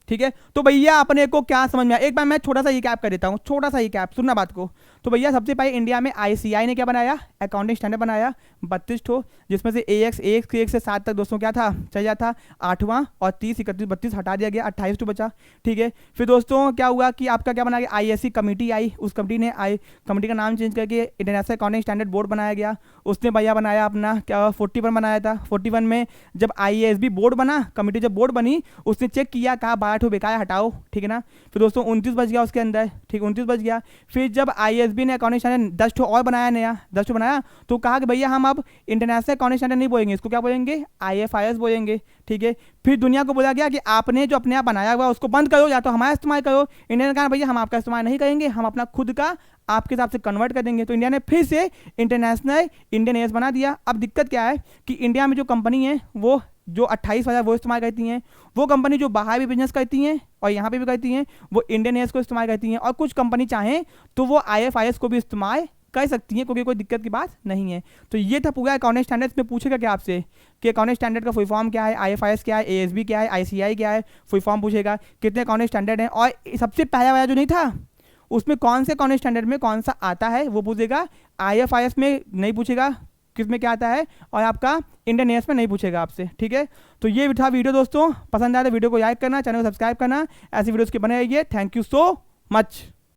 ठीक है, तो भैया अपने को क्या समझ में आया, एक बार मैं छोटा सा कैप कर देता हूँ, छोटा सा कैप, सुनना बात को। तो भैया सबसे पहले इंडिया में ICAI ने क्या बनाया, अकाउंटिंग स्टैंडर्ड बनाया 32 ठो, जिसमें से AX से 7 तक दोस्तों क्या था, चल जाता 8वां, और 30, 31, 32 हटा दिया गया, 28 ठो बचा। ठीक है, फिर दोस्तों क्या हुआ कि आपका क्या बना गया, ISC कमेटी आई, उस कमेटी का नाम चेंज करके इंटरनेशनल अकाउंटिंग स्टैंडर्ड बोर्ड बनाया गया। उसने भैया बनाया अपना क्या 41 बनाया था। 41 में जब IASB बोर्ड बना, कमेटी जब बोर्ड बनी, उसने चेक किया, कहा 12 ठो बेकार हटाओ, ठीक है ना। फिर दोस्तों 29 बच गया उसके अंदर, ठीक 29 बच गया। फिर जब ISB ने अकाउंटिंग स्टैंडर्ड 10 ठो और बनाया, नया 10 ठो बनाया, तो कहा कि भैया हम अब इंटरनेशनल अकाउंटिंग स्टैंडर्ड नहीं बोलेंगे, इसको क्या बोलेंगे, IFIS बोलेंगे। ठीक है, फिर दुनिया को बोला गया कि आपने जो अपने आप बनाया हुआ उसको बंद करो, या तो हमारा इस्तेमाल करो। इंडिया ने कहा भैया हम आपका इस्तेमाल नहीं करेंगे, हम अपना खुद का आपके हिसाब से कन्वर्ट कर देंगे। तो इंडिया ने फिर से इंटरनेशनल इंडियन एयर्स बना दिया। अब दिक्कत क्या है कि इंडिया में जो कंपनी है वो जो 28,000 वो इस्तेमाल करती हैं, वो कंपनी जो बाहर भी बिजनेस करती हैं और यहाँ पे भी करती हैं, वो इंडियन एयर्स को इस्तेमाल करती हैं। और कुछ कंपनी चाहें तो वो IFIS को भी इस्तेमाल कर सकती हैं, क्योंकि कोई दिक्कत की बात नहीं है। तो ये था पूरा अकाउंटिंग स्टैंडर्ड्स में। पूछेगा क्या आपसे कि अकाउंटिंग स्टैंडर्ड का फुल फॉर्म क्या है, IFIS क्या है, ASB क्या है, ICAI क्या है, फुल फॉर्म पूछेगा, कितने अकाउंटिंग स्टैंडर्ड हैं, और सबसे पहला वाला जो नहीं था उसमें कौन से अकाउंटिंग स्टैंडर्ड में कौन सा आता है वो पूछेगा। IFIS में नहीं पूछेगा किस में क्या आता है, और आपका इंडियन एयर्स में नहीं पूछेगा आपसे। ठीक है, तो ये था वीडियो दोस्तों, पसंद आया तो वीडियो को लाइक करना, चैनल को सब्सक्राइब करना, ऐसी वीडियोस के बने रहिए। Thank you so much.